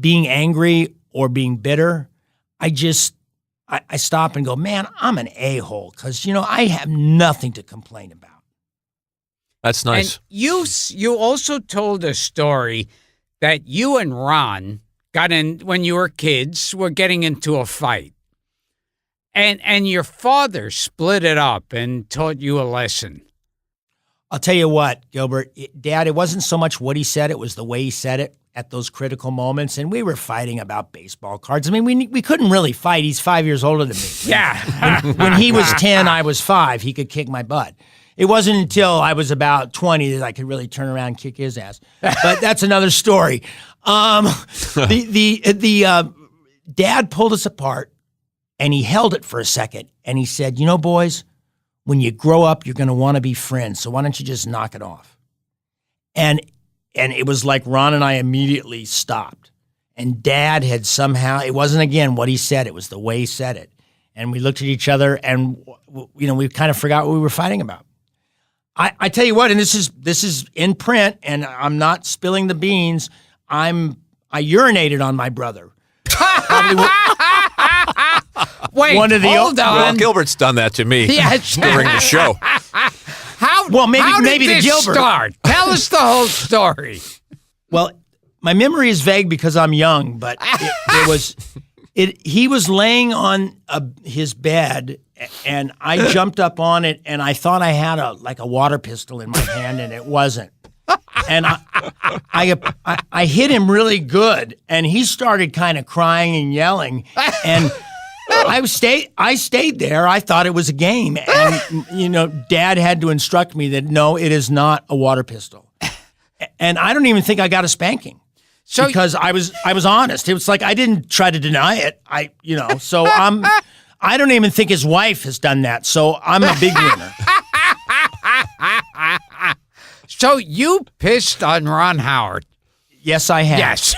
Speaker 3: being angry or being bitter, I stop and go, man, I'm an a-hole, because, I have nothing to complain about.
Speaker 2: That's nice.
Speaker 1: And you also told a story that you and Ron got in when you were kids, were getting into a fight. And your father split it up and taught you a lesson.
Speaker 3: I'll tell you what, Gilbert, Dad, it wasn't so much what he said, it was the way he said it at those critical moments. And we were fighting about baseball cards. We couldn't really fight. He's 5 years older than me.
Speaker 1: Yeah.
Speaker 3: When he was 10, I was 5. He could kick my butt. It wasn't until I was about 20 that I could really turn around and kick his ass. But that's another story. Dad pulled us apart, and he held it for a second, and he said, boys, when you grow up, you're going to want to be friends, so why don't you just knock it off? And it was like Ron and I immediately stopped. And Dad had somehow, it wasn't, again, what he said, it was the way he said it. And we looked at each other, and, we kind of forgot what we were fighting about. I tell you what, and this is in print, and I'm not spilling the beans. I urinated on my brother.
Speaker 1: Wait,
Speaker 3: hold on.
Speaker 2: Well, Gilbert's done that to me during the show.
Speaker 1: How
Speaker 3: maybe
Speaker 1: did
Speaker 3: to
Speaker 1: this
Speaker 3: Gilbert.
Speaker 1: start? Tell us the whole story.
Speaker 3: Well, my memory is vague because I'm young, but he was laying on his bed, and I jumped up on it, and I thought I had a water pistol in my hand, and it wasn't. And I hit him really good, and he started kind of crying and yelling, and I stayed there. I thought it was a game, and Dad had to instruct me that no, it is not a water pistol. And I don't even think I got a spanking. Because I was honest. It was like I didn't try to deny it. So I don't even think his wife has done that. So I'm a big winner.
Speaker 1: So you pissed on Ron Howard.
Speaker 3: Yes, I have.
Speaker 1: Yes.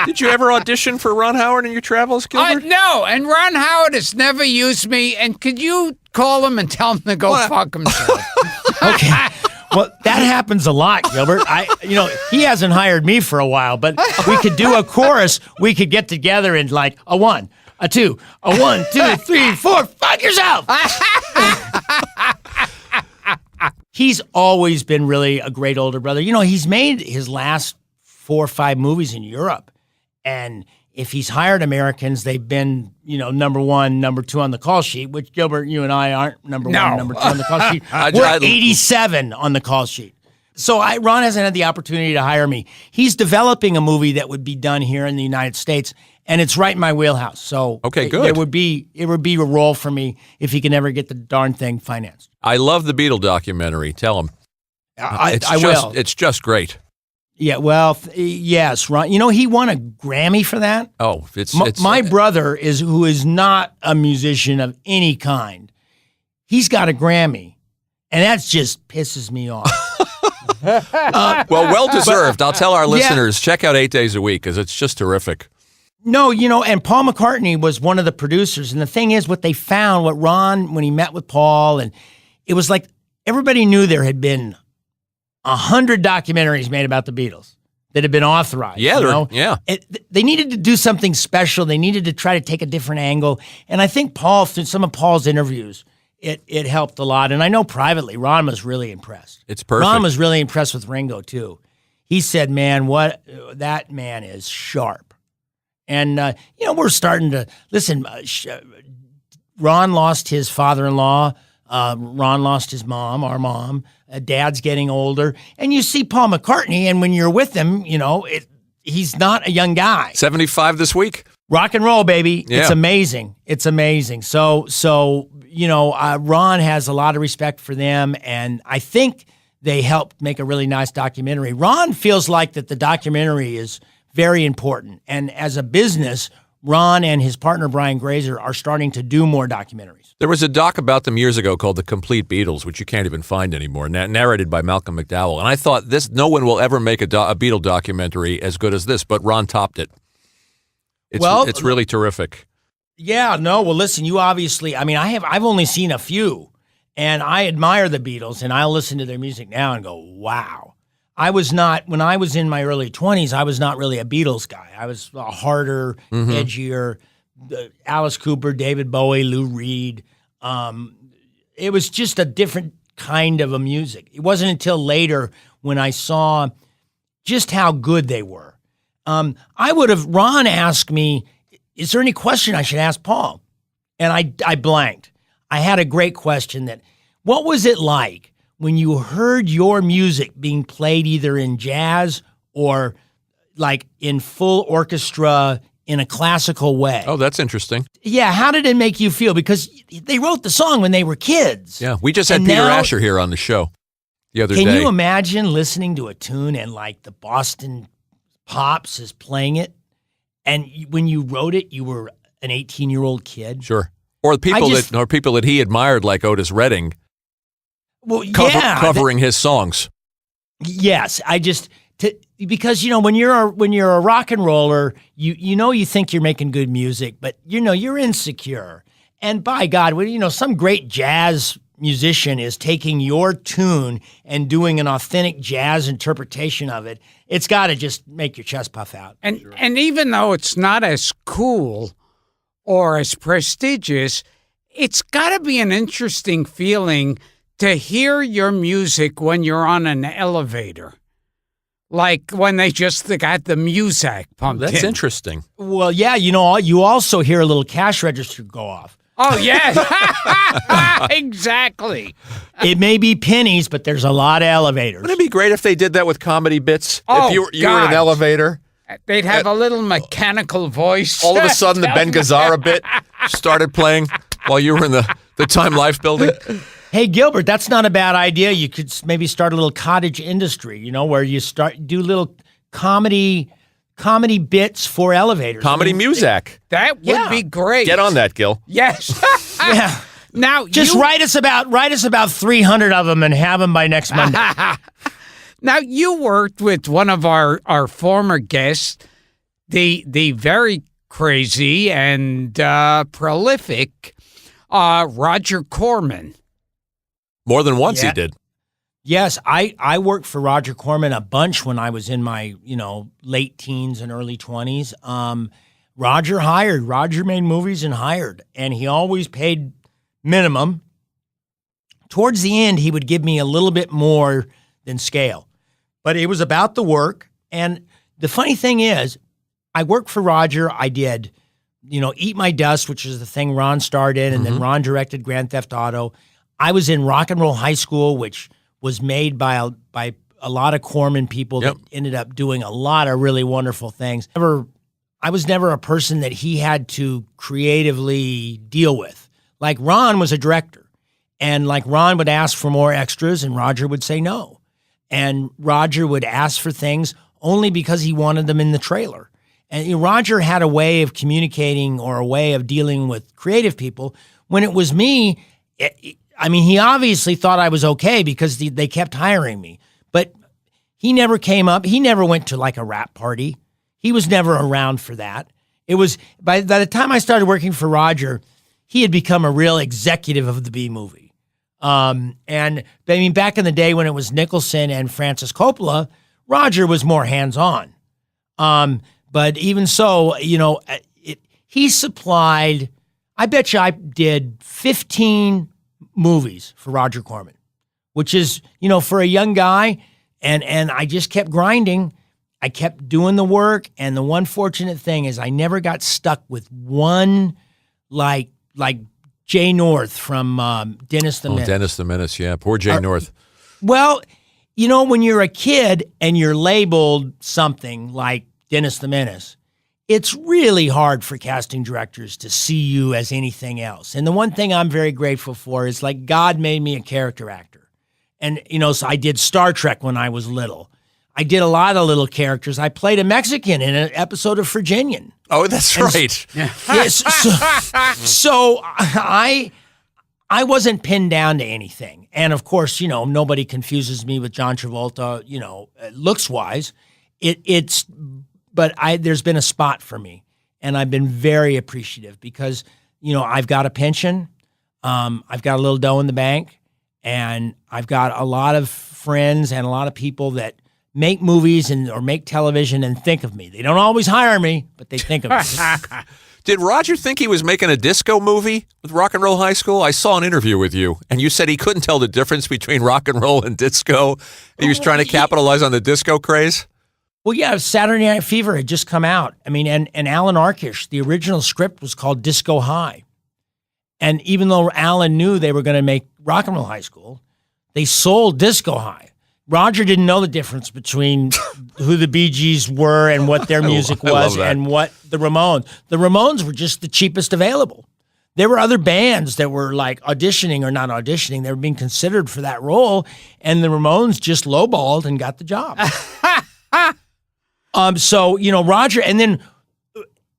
Speaker 2: Did you ever audition for Ron Howard in your travels, Gilbert?
Speaker 1: No, and Ron Howard has never used me. And could you call him and tell him to go fuck himself?
Speaker 3: Okay. Well, that happens a lot, Gilbert. He hasn't hired me for a while, but we could do a chorus. We could get together and like a 1, a 2, a 1, 2, 3, 4. Fuck yourself. He's always been really a great older brother. He's made his last 4 or 5 movies in Europe, and if he's hired Americans, they've been, number 1, number 2 on the call sheet, which, Gilbert, you and I aren't number 1, number 2 on the call sheet. We're 87 on the call sheet. So Ron hasn't had the opportunity to hire me. He's developing a movie that would be done here in the United States, and it's right in my wheelhouse. So
Speaker 2: okay, good.
Speaker 3: It would be a role for me if he can ever get the darn thing financed.
Speaker 2: I love the Beatle documentary. Tell him.
Speaker 3: I will.
Speaker 2: It's just great.
Speaker 3: Yeah, well, yes, Ron. You know, he won a Grammy for that.
Speaker 2: Oh, it's
Speaker 3: My brother who is not a musician of any kind. He's got a Grammy, and that just pisses me off.
Speaker 2: well deserved. I'll tell our listeners, check out 8 Days a Week because it's just terrific.
Speaker 3: No, you know, and Paul McCartney was one of the producers, and the thing is, what Ron, when he met with Paul, and it was like everybody knew there had been 100 documentaries made about the Beatles that had been authorized.
Speaker 2: Yeah,
Speaker 3: They needed to do something special. They needed to try to take a different angle. And I think Paul, through some of Paul's interviews, it helped a lot. And I know privately, Ron was really impressed.
Speaker 2: It's perfect.
Speaker 3: Ron was really impressed with Ringo, too. He said, man, that man is sharp. And, you know, we're starting to, listen, Ron lost his father-in-law. Ron lost his mom, our mom. Dad's getting older. And you see Paul McCartney, and when you're with him, you know, he's not a young guy.
Speaker 2: 75 this week.
Speaker 3: Rock and roll, baby.
Speaker 2: Yeah.
Speaker 3: It's amazing. It's amazing. So you know, Ron has a lot of respect for them, and I think they helped make a really nice documentary. Ron feels like that the documentary is very important. And as a business, Ron and his partner, Brian Grazer, are starting to do more documentaries.
Speaker 2: There was a doc about them years ago called The Complete Beatles, which you can't even find anymore, narrated by Malcolm McDowell. And I thought no one will ever make a Beatle documentary as good as this, but Ron topped it. It's really terrific.
Speaker 3: Yeah, no, well, listen, you obviously, I mean, I've only seen a few, and I admire the Beatles, and I'll listen to their music now and go, wow. When I was in my early 20s, I was not really a Beatles guy. I was a harder, edgier, Alice Cooper, David Bowie, Lou Reed. It was just a different kind of a music. It wasn't until later when I saw just how good they were. Ron asked me, is there any question I should ask Paul? And I blanked. I had a great question what was it like when you heard your music being played either in jazz or like in full orchestra in a classical way?
Speaker 2: Oh, that's interesting.
Speaker 3: Yeah, how did it make you feel? Because they wrote the song when they were kids.
Speaker 2: Yeah, we just had Peter Asher here on the show the other day.
Speaker 3: Can you imagine listening to a tune and like the Boston Pops is playing it? And when you wrote it, you were an 18-year-old kid?
Speaker 2: Sure. Or people that he admired, like Otis Redding, covering his songs.
Speaker 3: Yes, because you know when you're a rock and roller, you think you're making good music, but you know you're insecure. And by God, some great jazz musician is taking your tune and doing an authentic jazz interpretation of it, it's got to just make your chest puff out.
Speaker 1: And even though it's not as cool or as prestigious, it's got to be an interesting feeling to hear your music when you're on an elevator. Like when they just got the music pumped in.
Speaker 2: That's interesting.
Speaker 3: Well, yeah, you also hear a little cash register go off.
Speaker 1: Oh, yeah. Exactly.
Speaker 3: It may be pennies, but there's a lot of elevators.
Speaker 2: Wouldn't it be great if they did that with comedy bits?
Speaker 1: Oh,
Speaker 2: if you were in an elevator.
Speaker 1: They'd have a little mechanical voice.
Speaker 2: All of a sudden, the Ben Gazzara bit started playing while you were in the Time Life building.
Speaker 3: Hey, Gilbert, that's not a bad idea. You could maybe start a little cottage industry, where you do little comedy bits for elevators.
Speaker 2: Comedy music.
Speaker 1: That would be great.
Speaker 2: Get on that, Gil.
Speaker 1: Yes.
Speaker 3: Yeah.
Speaker 1: Now,
Speaker 3: just write us about 300 of them and have them by next Monday.
Speaker 1: Now, you worked with one of our former guests, the very crazy and prolific Roger Corman.
Speaker 2: More than once he did.
Speaker 3: Yes, I worked for Roger Corman a bunch when I was in my, late teens and early 20s. Roger made movies and hired, and he always paid minimum. Towards the end, he would give me a little bit more than scale. But it was about the work. And the funny thing is, I worked for Roger. I did, Eat My Dust, which is the thing Ron starred in, and then Ron directed Grand Theft Auto. I was in Rock and Roll High School, which was made by a lot of Corman people that ended up doing a lot of really wonderful things. I was never a person that he had to creatively deal with. Like Ron was a director, and like Ron would ask for more extras, and Roger would say no. And Roger would ask for things only because he wanted them in the trailer. And Roger had a way of communicating or a way of dealing with creative people. When it was me, he obviously thought I was okay because they kept hiring me. But he never came up. He never went to like a rap party. He was never around for that. It was by the time I started working for Roger, he had become a real executive of the B-movie. Back in the day when it was Nicholson and Francis Coppola, Roger was more hands-on. But even so, he supplied, I bet you I did 15 movies for Roger Corman, which is, for a young guy, and I just kept grinding. I kept doing the work, and the one fortunate thing is I never got stuck with one, like Jay North from Dennis the Menace.
Speaker 2: Dennis the Menace, yeah. Poor Jay North.
Speaker 3: Well, when you're a kid and you're labeled something like Dennis the Menace, it's really hard for casting directors to see you as anything else. And the one thing I'm very grateful for is like God made me a character actor. And, so I did Star Trek when I was little. I did a lot of little characters. I played a Mexican in an episode of Virginian.
Speaker 2: Oh, that's right.
Speaker 3: Yes. So I wasn't pinned down to anything. And of course, nobody confuses me with John Travolta, looks-wise. But there's been a spot for me, and I've been very appreciative because, I've got a pension, I've got a little dough in the bank, and I've got a lot of friends and a lot of people that make movies or make television and think of me. They don't always hire me, but they think of me.
Speaker 2: Did Roger think he was making a disco movie with Rock and Roll High School? I saw an interview with you, and you said he couldn't tell the difference between rock and roll and disco. He was trying to capitalize on the disco craze?
Speaker 3: Well, yeah, Saturday Night Fever had just come out. And Alan Arkish, the original script was called Disco High. And even though Alan knew they were going to make Rock and Roll High School, they sold Disco High. Roger didn't know the difference between who the Bee Gees were and what their music was and what the Ramones. The Ramones were just the cheapest available. There were other bands that were like auditioning or not auditioning. They were being considered for that role, and the Ramones just lowballed and got the job.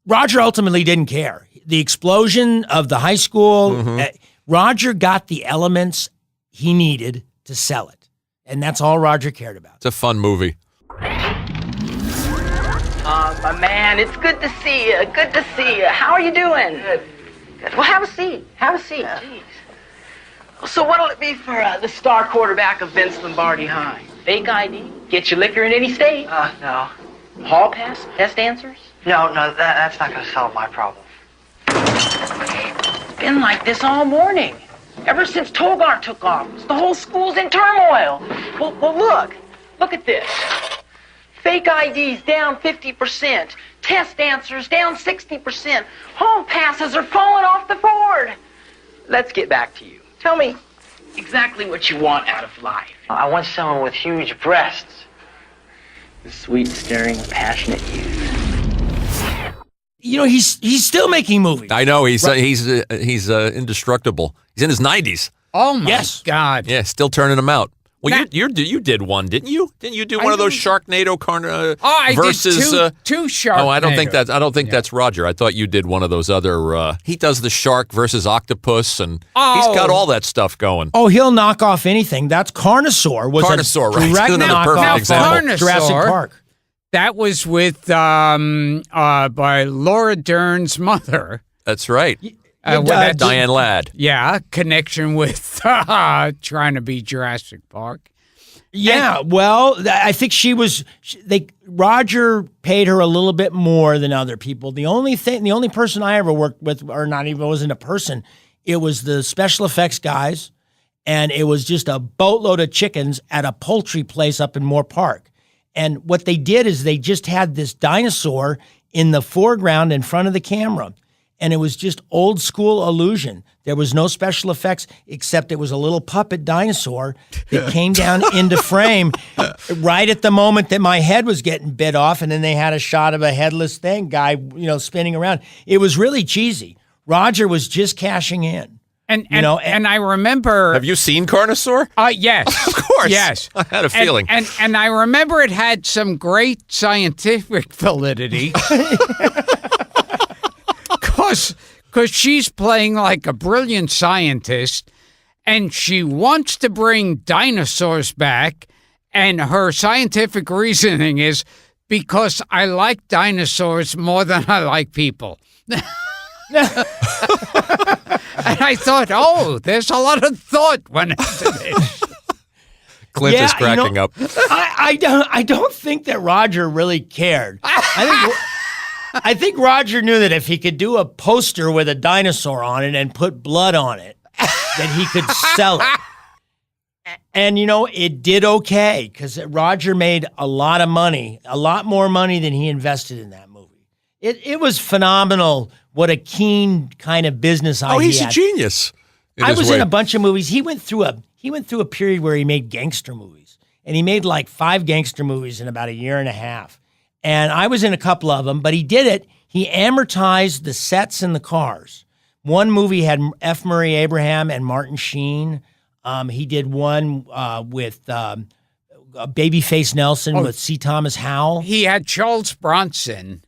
Speaker 3: Roger ultimately didn't care. The explosion of the high school, Roger got the elements he needed to sell it. And that's all Roger cared about.
Speaker 2: It's a fun movie.
Speaker 8: My man, it's good to see you. Good to see you. How are you doing? Good. Well, have a seat. Have a seat. Jeez. So what'll it be for the star quarterback of Vince Lombardi High? Fake ID? Get your liquor in any state?
Speaker 6: No.
Speaker 8: Hall pass? Test answers?
Speaker 6: No, that's not going to solve my problem.
Speaker 8: It's been like this all morning. Ever since Togart took office, the whole school's in turmoil. Well, look at this. Fake IDs down 50%. Test answers down 60%. Hall passes are falling off the board. Let's get back to you. Tell me exactly what you want out of life.
Speaker 6: I want someone with huge breasts.
Speaker 8: The sweet, staring, passionate youth.
Speaker 3: He's still making movies.
Speaker 2: I know he's indestructible. He's in his 90s.
Speaker 1: Oh my God!
Speaker 2: Yeah, still turning them out. Well, you did one, didn't you? Didn't you do one of those Sharknado versus
Speaker 1: did two Sharknado?
Speaker 2: Oh, I don't think that's Roger. I thought you did one of those other. He does the shark versus octopus, and he's got all that stuff going.
Speaker 3: Oh, he'll knock off anything. That's Carnosaur.
Speaker 2: Carnosaur, right?
Speaker 3: Direct knockoff
Speaker 2: example.
Speaker 3: Jurassic Park.
Speaker 1: That was with by Laura Dern's mother.
Speaker 2: That's right. Diane Ladd.
Speaker 1: Yeah, connection with trying to be Jurassic Park.
Speaker 3: Yeah, well, I think Roger paid her a little bit more than other people. The only person I ever worked with, or not even wasn't a person, it was the special effects guys, and it was just a boatload of chickens at a poultry place up in Moore Park. And what they did is they just had this dinosaur in the foreground in front of the camera. And it was just old school illusion. There was no special effects except it was a little puppet dinosaur that came down into frame right at the moment that my head was getting bit off. And then they had a shot of a headless guy, spinning around. It was really cheesy. Roger was just cashing in.
Speaker 1: And
Speaker 3: You know,
Speaker 1: and I remember.
Speaker 2: Have you seen Carnosaur?
Speaker 1: Yes,
Speaker 2: Of course.
Speaker 1: yes.
Speaker 2: I had a feeling.
Speaker 1: And I remember it had some great scientific validity. Because she's playing like a brilliant scientist, and she wants to bring dinosaurs back, and her scientific reasoning is because I like dinosaurs more than I like people. And I thought, oh, there's a lot of thought went into this.
Speaker 2: Clint is cracking up.
Speaker 3: I don't think that Roger really cared. I think Roger knew that if he could do a poster with a dinosaur on it and put blood on it, that he could sell it. And, it did okay because Roger made a lot of money, a lot more money than he invested in that movie. It was phenomenal what a keen kind of business idea.
Speaker 2: Oh, he's a genius.
Speaker 3: I was in a bunch of movies. He went through a period where he made gangster movies, and he made like 5 gangster movies in about a year and a half. And I was in a couple of them, but he did it. He amortized the sets and the cars. One movie had F. Murray Abraham and Martin Sheen. He did one with Babyface Nelson with C. Thomas Howell.
Speaker 1: He had Charles Bronson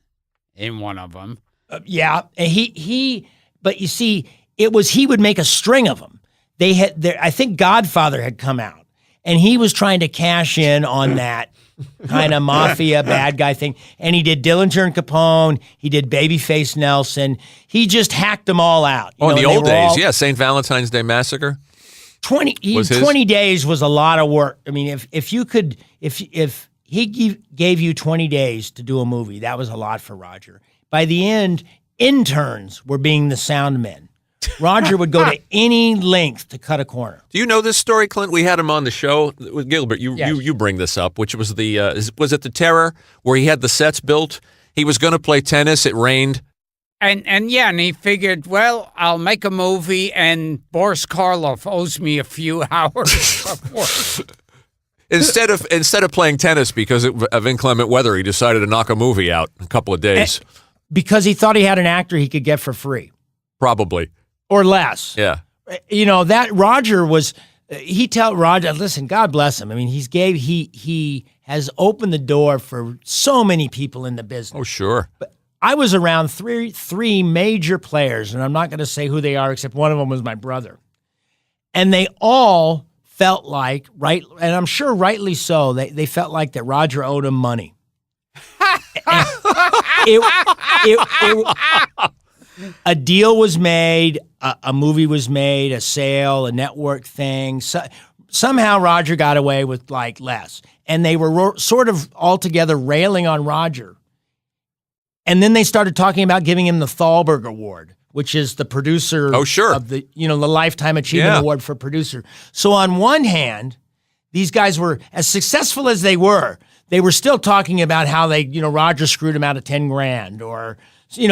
Speaker 1: in one of them.
Speaker 3: Yeah, and but you see, he would make a string of them. I think Godfather had come out, and he was trying to cash in on that kind of mafia bad guy thing. And he did Dillinger and Capone. He did Babyface Nelson. He just hacked them all out.
Speaker 2: In the old days, St. Valentine's Day Massacre.
Speaker 3: 20 days was a lot of work. I mean, if he gave you 20 days to do a movie, that was a lot for Roger. By the end, interns were being the sound men. Roger would go to any length to cut a corner.
Speaker 2: Do you know this story, Clint? We had him on the show with Gilbert.
Speaker 3: Yes.
Speaker 2: You bring this up, which was was it the Terror where he had the sets built? He was going to play tennis. It rained.
Speaker 1: And he figured, well, I'll make a movie, and Boris Karloff owes me a few hours of work.
Speaker 2: Instead of playing tennis because of inclement weather, he decided to knock a movie out in a couple of days.
Speaker 3: Because he thought he had an actor he could get for free.
Speaker 2: Probably.
Speaker 3: Or less.
Speaker 2: Yeah.
Speaker 3: That Roger was, Roger, listen, God bless him. I mean, he has opened the door for so many people in the business.
Speaker 2: Oh, sure.
Speaker 3: But I was around three major players, and I'm not going to say who they are, except one of them was my brother. And they all felt like, right, and I'm sure rightly so, they felt like that Roger owed them money. A deal was made, a movie was made, a sale, a network thing. So, somehow Roger got away with like less. And they were sort of altogether railing on Roger. And then they started talking about giving him the Thalberg Award, which is the producer of the Lifetime Achievement Award for producer. So on one hand, these guys were as successful as they were still talking about how Roger screwed him out of $10,000 or,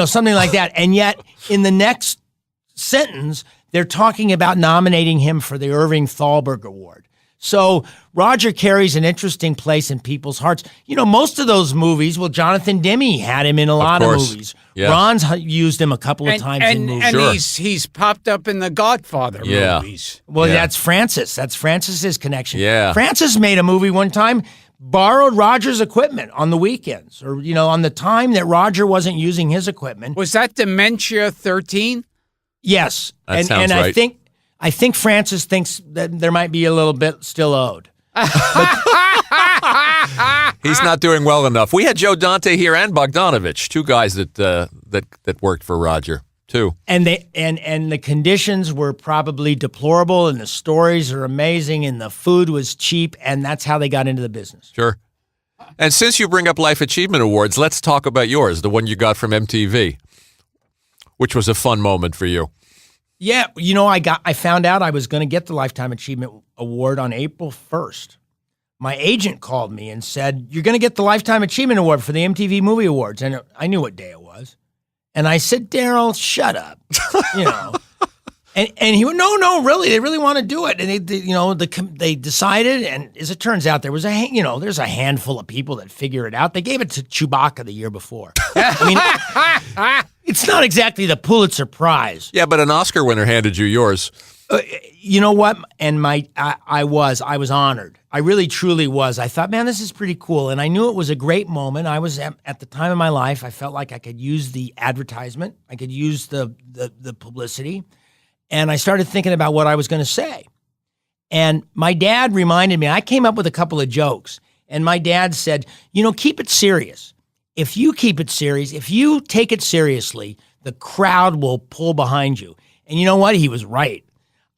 Speaker 3: something like that. And yet in the next sentence, they're talking about nominating him for the Irving Thalberg Award. So Roger carries an interesting place in people's hearts. Most of those movies, Jonathan Demme had him in a lot of movies.
Speaker 2: Yeah.
Speaker 3: Ron's used him a couple of times in movies.
Speaker 1: And he's popped up in the Godfather movies.
Speaker 3: Well, that's Francis. That's Francis's connection.
Speaker 2: Yeah.
Speaker 3: Francis made a movie one time, borrowed Roger's equipment on the weekends, or, on the time that Roger wasn't using his equipment.
Speaker 1: Was that Dementia 13?
Speaker 3: Yes.
Speaker 2: That sounds right.
Speaker 3: I think Francis thinks that there might be a little bit still owed.
Speaker 2: He's not doing well enough. We had Joe Dante here and Bogdanovich, 2 guys that worked for Roger too.
Speaker 3: And the conditions were probably deplorable, and the stories are amazing, and the food was cheap, and that's how they got into the business.
Speaker 2: Sure. And since you bring up Life Achievement Awards, let's talk about yours, the one you got from MTV, which was a fun moment for you.
Speaker 3: Yeah, I found out I was going to get the Lifetime Achievement Award on April 1st. My agent called me and said, "You're going to get the Lifetime Achievement Award for the MTV Movie Awards." And I knew what day it was. And I said, "Daryl, shut up." And he went, no, really, they really want to do it. And they decided, and as it turns out, there's a handful of people that figure it out. They gave it to Chewbacca the year before. I mean, it's not exactly the Pulitzer Prize.
Speaker 2: Yeah, but an Oscar winner handed you yours.
Speaker 3: You know what? And I was honored. I really, truly was. I thought, man, this is pretty cool. And I knew it was a great moment. I was at the time of my life, I felt like I could use the advertisement. I could use the publicity. And I started thinking about what I was going to say. And my dad reminded me, I came up with a couple of jokes. And my dad said, keep it serious. If you keep it serious, if you take it seriously, the crowd will pull behind you. And you know what? He was right.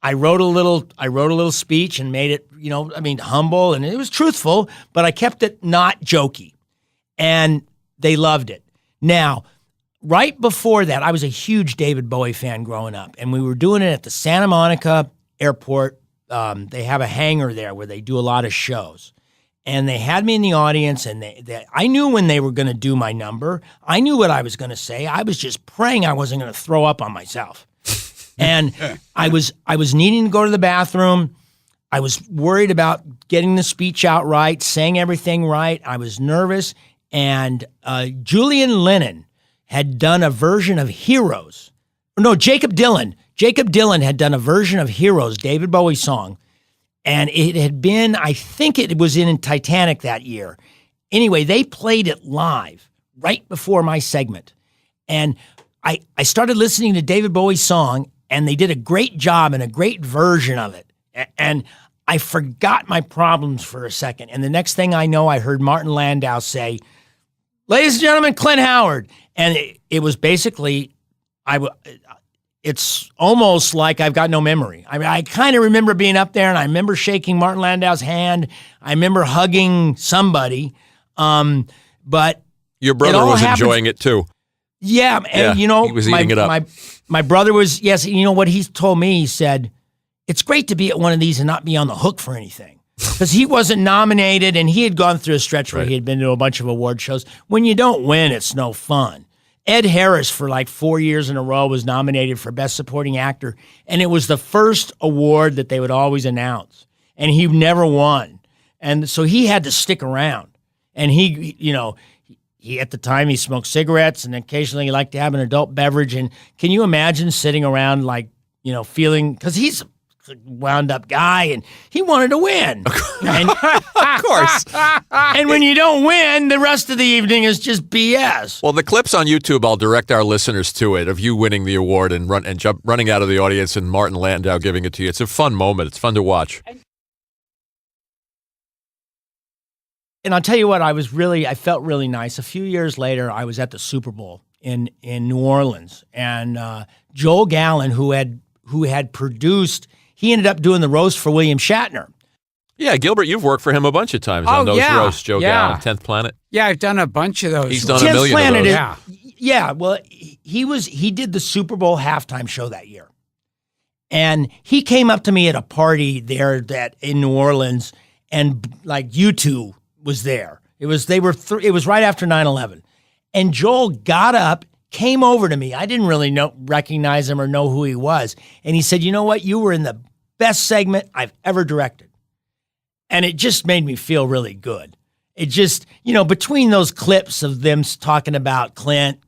Speaker 3: I wrote a little speech and made it, humble, and it was truthful, but I kept it not jokey. And they loved it. Now, right before that, I was a huge David Bowie fan growing up, and we were doing it at the Santa Monica Airport. They have a hangar there where they do a lot of shows. And they had me in the audience, and I knew when they were going to do my number. I knew what I was going to say. I was just praying I wasn't going to throw up on myself. And I was needing to go to the bathroom. I was worried about getting the speech out right, saying everything right. I was nervous. And Julian Lennon had done a version of Heroes. No, Jacob Dylan. Jacob Dylan had done a version of Heroes, David Bowie song. And it had been, I think it was in Titanic that year. Anyway, they played it live right before my segment. And I started listening to David Bowie's song, and they did a great job and a great version of it. And I forgot my problems for a second. And the next thing I know, I heard Martin Landau say, "Ladies and gentlemen, Clint Howard." And it was basically, it's almost like I've got no memory. I mean, I kind of remember being up there, and I remember shaking Martin Landau's hand. I remember hugging somebody. But
Speaker 2: your brother was enjoying it too.
Speaker 3: Yeah, and
Speaker 2: he was eating it up.
Speaker 3: My brother was, yes, you know what he told me? He said, it's great to be at one of these and not be on the hook for anything. Because he wasn't nominated, and he had gone through a stretch where he had been to a bunch of award shows. When you don't win, it's no fun. Ed Harris, for like 4 years in a row, was nominated for Best Supporting Actor, and it was the first award that they would always announce, and he never won. And so he had to stick around. And he at the time, he smoked cigarettes, and occasionally he liked to have an adult beverage. And can you imagine sitting around feeling, because he's a wound-up guy, and he wanted to win. And,
Speaker 2: of course.
Speaker 3: And when you don't win, the rest of the evening is just BS.
Speaker 2: Well, the clips on YouTube, I'll direct our listeners to it, of you winning the award and running out of the audience and Martin Landau giving it to you. It's a fun moment. It's fun to watch.
Speaker 3: And I'll tell you what, I felt really nice. A few years later, I was at the Super Bowl in New Orleans, and Joel Gallen, who had produced, he ended up doing the roast for William Shatner.
Speaker 2: Yeah, Gilbert, you've worked for him a bunch of times on those roasts, Joe Gallen, 10th Planet.
Speaker 1: Yeah, I've done a bunch of those.
Speaker 2: He's done a million of those.
Speaker 3: Yeah, well, he did the Super Bowl halftime show that year. And he came up to me at a party there in New Orleans, and like U2 was there. It was right after 9/11. And Joel got up, came over to me. I didn't really recognize him or know who he was. And he said, "You know what? You were in the best segment I've ever directed." And it just made me feel really good. It just, between those clips of them talking about Clint.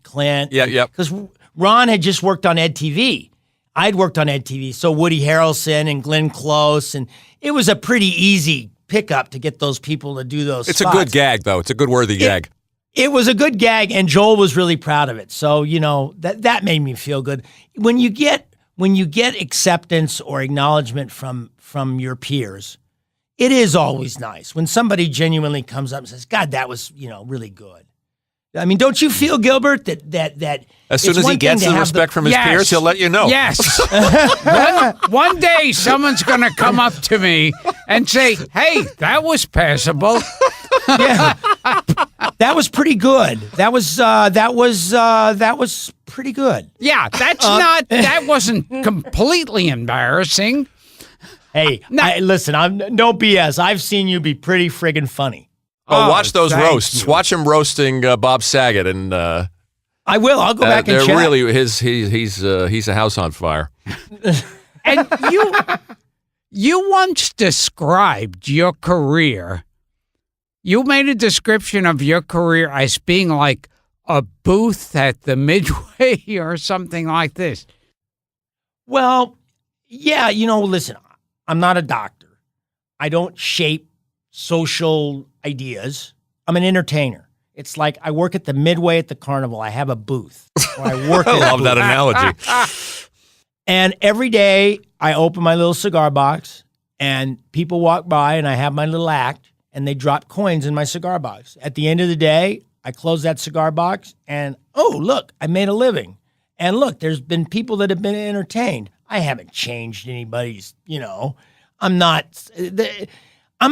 Speaker 2: Yeah.
Speaker 3: Because Ron had just worked on EdTV. I'd worked on EdTV. So Woody Harrelson and Glenn Close. And it was a pretty easy pickup to get those people to do those
Speaker 2: It's
Speaker 3: spots.
Speaker 2: a good gag, though. It's a good worthy gag.
Speaker 3: It was a good gag, and Joel was really proud of it. So, that made me feel good. When you get acceptance or acknowledgement from your peers, it is always nice when somebody genuinely comes up and says, "God, that was, really good." I mean, don't you feel, Gilbert, that
Speaker 2: as soon as he gets the respect from his peers, he'll let you know.
Speaker 1: Yes. one day, someone's going to come up to me and say, "Hey, that was passable."
Speaker 3: Yeah, that was pretty good. That was pretty good.
Speaker 1: Yeah, that wasn't completely embarrassing.
Speaker 3: Hey, listen, I'm no BS. I've seen you be pretty friggin' funny.
Speaker 2: Oh, watch those
Speaker 1: thank
Speaker 2: roasts.
Speaker 1: you.
Speaker 2: Watch him roasting Bob Saget and
Speaker 3: I will. I'll go back and
Speaker 2: they're
Speaker 3: check.
Speaker 2: really he's a house on fire.
Speaker 1: And you once described your career. You made a description of your career as being like a booth at the Midway or something like this.
Speaker 3: Well, yeah, listen, I'm not a doctor. I don't shape social ideas. I'm an entertainer. It's like I work at the Midway at the Carnival. I have a booth. Or I work
Speaker 2: I
Speaker 3: at a
Speaker 2: love
Speaker 3: booth.
Speaker 2: that analogy.
Speaker 3: And every day I open my little cigar box and people walk by and I have my little act and they drop coins in my cigar box. At the end of the day, I close that cigar box and, oh, look, I made a living. And look, there's been people that have been entertained. I haven't changed anybody's, I'm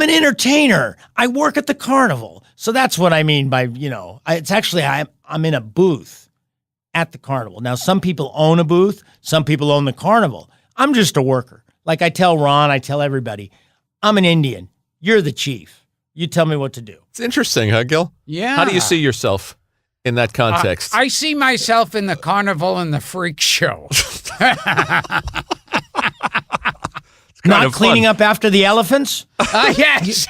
Speaker 3: an entertainer. I work at the Carnival. So that's what I mean by, it's actually, I'm in a booth at the Carnival. Now, some people own a booth. Some people own the Carnival. I'm just a worker. Like I tell Ron, I tell everybody, I'm an Indian. You're the chief. You tell me what to do.
Speaker 2: It's interesting, huh, Gil?
Speaker 1: Yeah.
Speaker 2: How do you see yourself in that context?
Speaker 1: I see myself in the Carnival and the Freak Show.
Speaker 3: Not cleaning up after the elephants?
Speaker 1: Yes.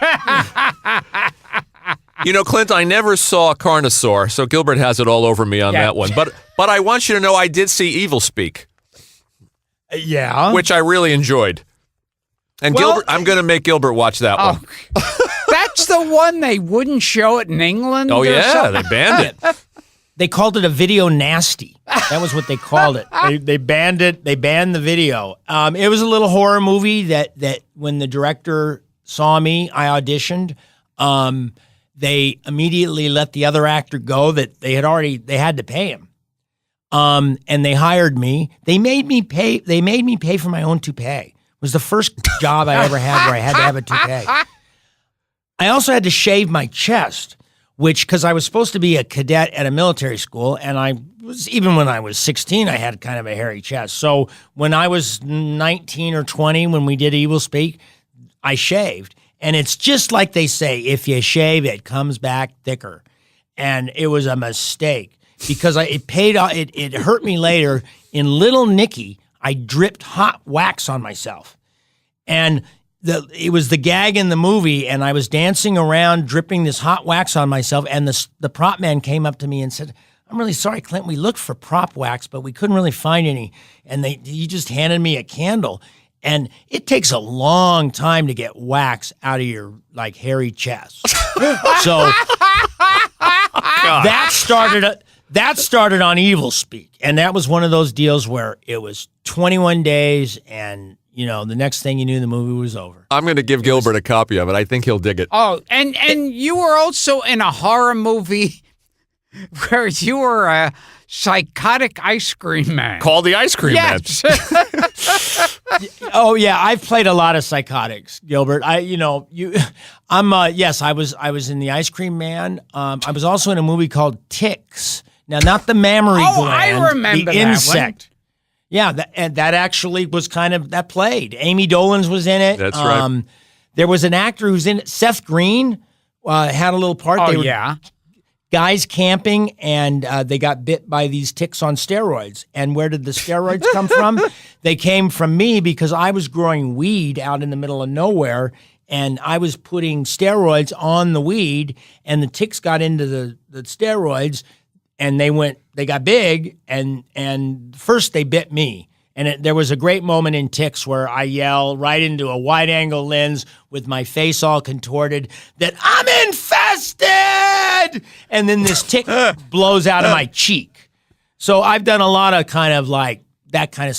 Speaker 2: Clint, I never saw Carnosaur, so Gilbert has it all over me on that one. But I want you to know I did see Evil Speak.
Speaker 3: Yeah.
Speaker 2: Which I really enjoyed. And Gilbert, I'm going to make Gilbert watch that one.
Speaker 1: That's the one they wouldn't show it in England?
Speaker 2: Oh,
Speaker 1: or
Speaker 2: yeah,
Speaker 1: something?
Speaker 2: they banned it.
Speaker 3: They called it a video nasty. That was what they called it. They banned it. They banned the video. It was a little horror movie that when the director saw me, I auditioned. They immediately let the other actor go that they had to pay him. And they hired me. They made me pay for my own toupee. It was the first job I ever had where I had to have a toupee. I also had to shave my chest, because I was supposed to be a cadet at a military school, and even when I was 16, I had kind of a hairy chest. So when I was 19 or 20, when we did Evil Speak, I shaved. And it's just like they say, if you shave, it comes back thicker. And it was a mistake because it hurt me later. In Little Nicky, I dripped hot wax on myself. And it was the gag in the movie, and I was dancing around dripping this hot wax on myself, and the prop man came up to me and said, "I'm really sorry, Clint. We looked for prop wax, but we couldn't really find any." And he just handed me a candle. And it takes a long time to get wax out of your hairy chest. So that started on Evil Speak, and that was one of those deals where it was 21 days, and the next thing you knew, the movie was over.
Speaker 2: I'm going to give Gilbert a copy of it. I think he'll dig it.
Speaker 1: Oh, and you were also in a horror movie where you were a psychotic ice cream man.
Speaker 2: Called the Ice Cream Man.
Speaker 3: Oh yeah, I've played a lot of psychotics, Gilbert. Yes, I was in the Ice Cream Man. I was also in a movie called Ticks. Now, not the mammary gland.
Speaker 1: I remember
Speaker 3: the
Speaker 1: that
Speaker 3: insect.
Speaker 1: one.
Speaker 3: Yeah, that actually was that played. Amy Dolan's was in it.
Speaker 2: That's right.
Speaker 3: There was an actor who's in it. Seth Green had a little part.
Speaker 1: Oh, yeah.
Speaker 3: Guys camping, and they got bit by these ticks on steroids. And where did the steroids come from? They came from me because I was growing weed out in the middle of nowhere, and I was putting steroids on the weed, and the ticks got into the steroids, and they got big, and first they bit me. And there was a great moment in Ticks where I yell right into a wide-angle lens with my face all contorted that I'm infested! And then this tick blows out of my cheek. So I've done a lot of a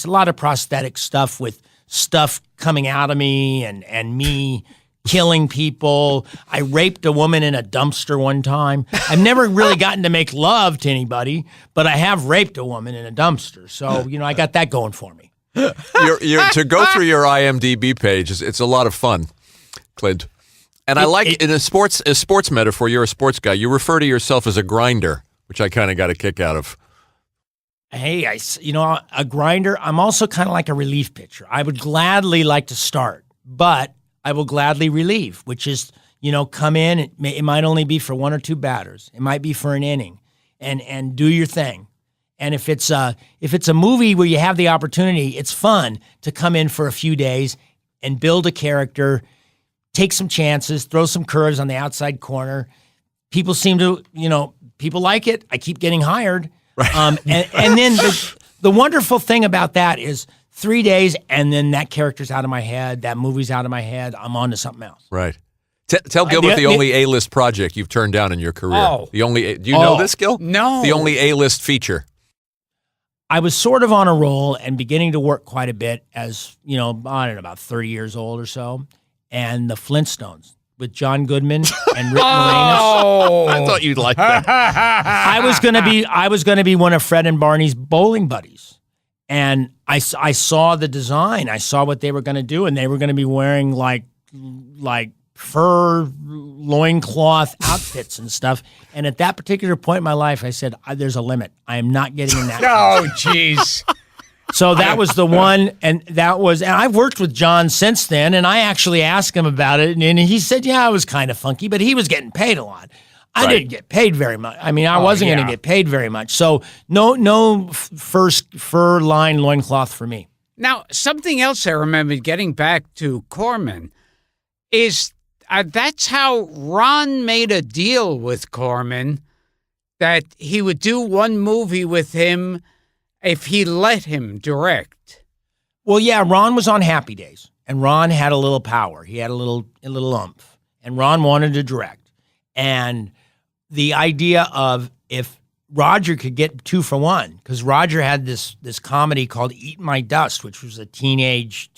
Speaker 3: lot of prosthetic stuff with stuff coming out of me and me killing people. I raped a woman in a dumpster one time. I've never really gotten to make love to anybody, but I have raped a woman in a dumpster. So, I got that going for me.
Speaker 2: To go through your IMDb page, it's a lot of fun, Clint. And I like in a sports metaphor, you're a sports guy. You refer to yourself as a grinder, which I kind of got a kick out of.
Speaker 3: Hey, a grinder. I'm also kind of like a relief pitcher. I would gladly like to start, but I will gladly relieve, which is, come in. It might only be for one or two batters. It might be for an inning, and do your thing. And if it's a movie where you have the opportunity, it's fun to come in for a few days and build a character, take some chances, throw some curves on the outside corner. People seem to, people like it. I keep getting hired.
Speaker 2: Right.
Speaker 3: And then the wonderful thing about that is 3 days, and then that character's out of my head, that movie's out of my head, I'm on to something else.
Speaker 2: Right. Tell Gilbert the only A-list project you've turned down in your career.
Speaker 1: Oh.
Speaker 2: Do you know this, Gil?
Speaker 1: No.
Speaker 2: The only A-list feature.
Speaker 3: I was sort of on a roll and beginning to work quite a bit as, I don't know, about 30 years old or so. And the Flintstones with John Goodman and Rick Moranis.
Speaker 1: Oh.
Speaker 2: I thought you'd like that.
Speaker 3: I was gonna be one of Fred and Barney's bowling buddies. And I saw the design. I saw what they were going to do, and they were going to be wearing like fur loincloth outfits and stuff. And at that particular point in my life, I said, there's a limit. I am not getting in that.
Speaker 1: Oh, jeez.
Speaker 3: So that was the one, and I've worked with John since then, and I actually asked him about it, and he said, yeah, it was kind of funky, but he was getting paid a lot. I didn't get paid very much. I mean, I wasn't going to get paid very much. So no first fur line loincloth for me.
Speaker 1: Now, something else I remembered getting back to Corman is that's how Ron made a deal with Corman that he would do one movie with him if he let him direct.
Speaker 3: Well, yeah, Ron was on Happy Days, and Ron had a little power. He had a little oomph, and Ron wanted to direct. And the idea of if Roger could get 2 for 1, because Roger had this comedy called Eat My Dust, which was a teenage,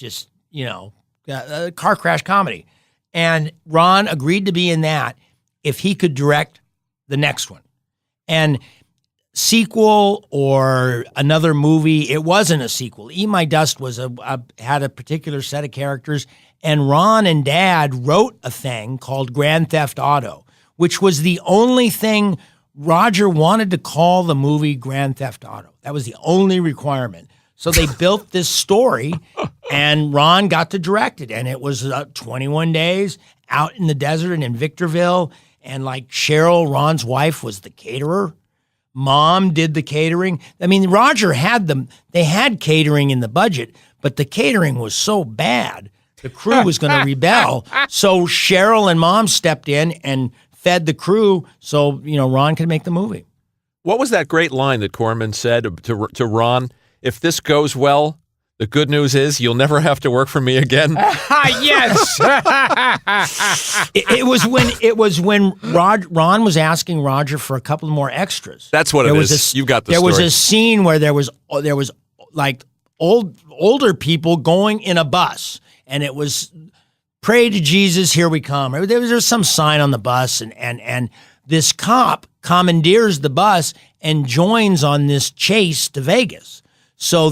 Speaker 3: a car crash comedy. And Ron agreed to be in that if he could direct the next one. And sequel or another movie, it wasn't a sequel. Eat My Dust was had a particular set of characters, and Ron and Dad wrote a thing called Grand Theft Auto, which was the only thing Roger wanted to call the movie Grand Theft Auto. That was the only requirement. So they built this story, and Ron got to direct it. And it was 21 days out in the desert and in Victorville. And like Cheryl, Ron's wife, was the caterer. Mom did the catering. I mean, Roger had them. They had catering in the budget, but the catering was so bad, the crew was going to rebel. So Cheryl and Mom stepped in and fed the crew so, Ron could make the movie.
Speaker 2: What was that great line that Corman said to Ron? If this goes well, the good news is you'll never have to work for me again.
Speaker 1: Yes.
Speaker 3: it was when Ron was asking Roger for a couple more extras.
Speaker 2: That's what it is. You got the story.
Speaker 3: There was a scene where there was like older people going in a bus, and it was pray to Jesus, here we come. There was some sign on the bus, and this cop commandeers the bus and joins on this chase to Vegas. So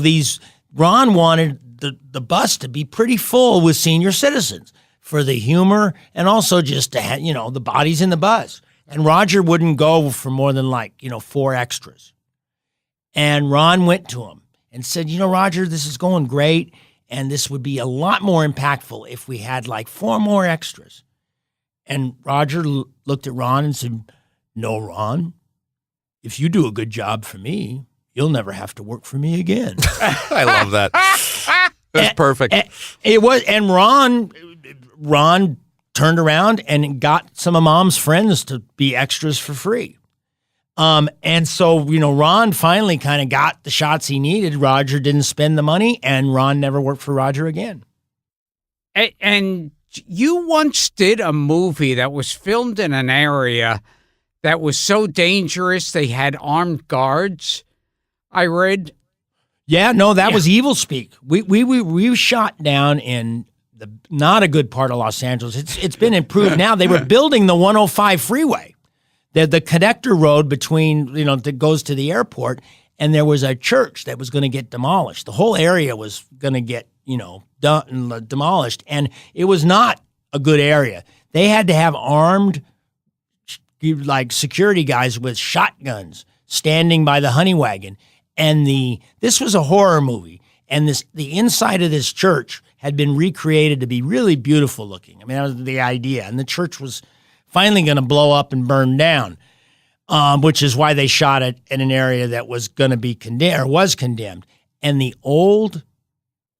Speaker 3: Ron wanted the bus to be pretty full with senior citizens for the humor and also just to have, the bodies in the bus. And Roger wouldn't go for more than 4 extras. And Ron went to him and said, Roger, this is going great. And this would be a lot more impactful if we had 4 more extras. And Roger looked at Ron and said, no, Ron, if you do a good job for me, you'll never have to work for me again.
Speaker 2: I love that. That's perfect.
Speaker 3: It was, and Ron turned around and got some of Mom's friends to be extras for free. And so, Ron finally kind of got the shots he needed. Roger didn't spend the money, and Ron never worked for Roger again.
Speaker 1: And you once did a movie that was filmed in an area that was so dangerous they had armed guards, I read.
Speaker 3: Yeah, no, that was Evil Speak. We shot down in the not a good part of Los Angeles. It's been improved now. They were building the 105 freeway, the connector road between that goes to the airport, and there was a church that was going to get demolished. The whole area was going to get demolished, and it was not a good area. They had to have armed security guys with shotguns standing by the honey wagon. And this was a horror movie, and the inside of this church had been recreated to be really beautiful looking. I mean, that was the idea, and the church was finally going to blow up and burn down. which is why they shot it in an area that was going to be condemned, or was condemned. And the old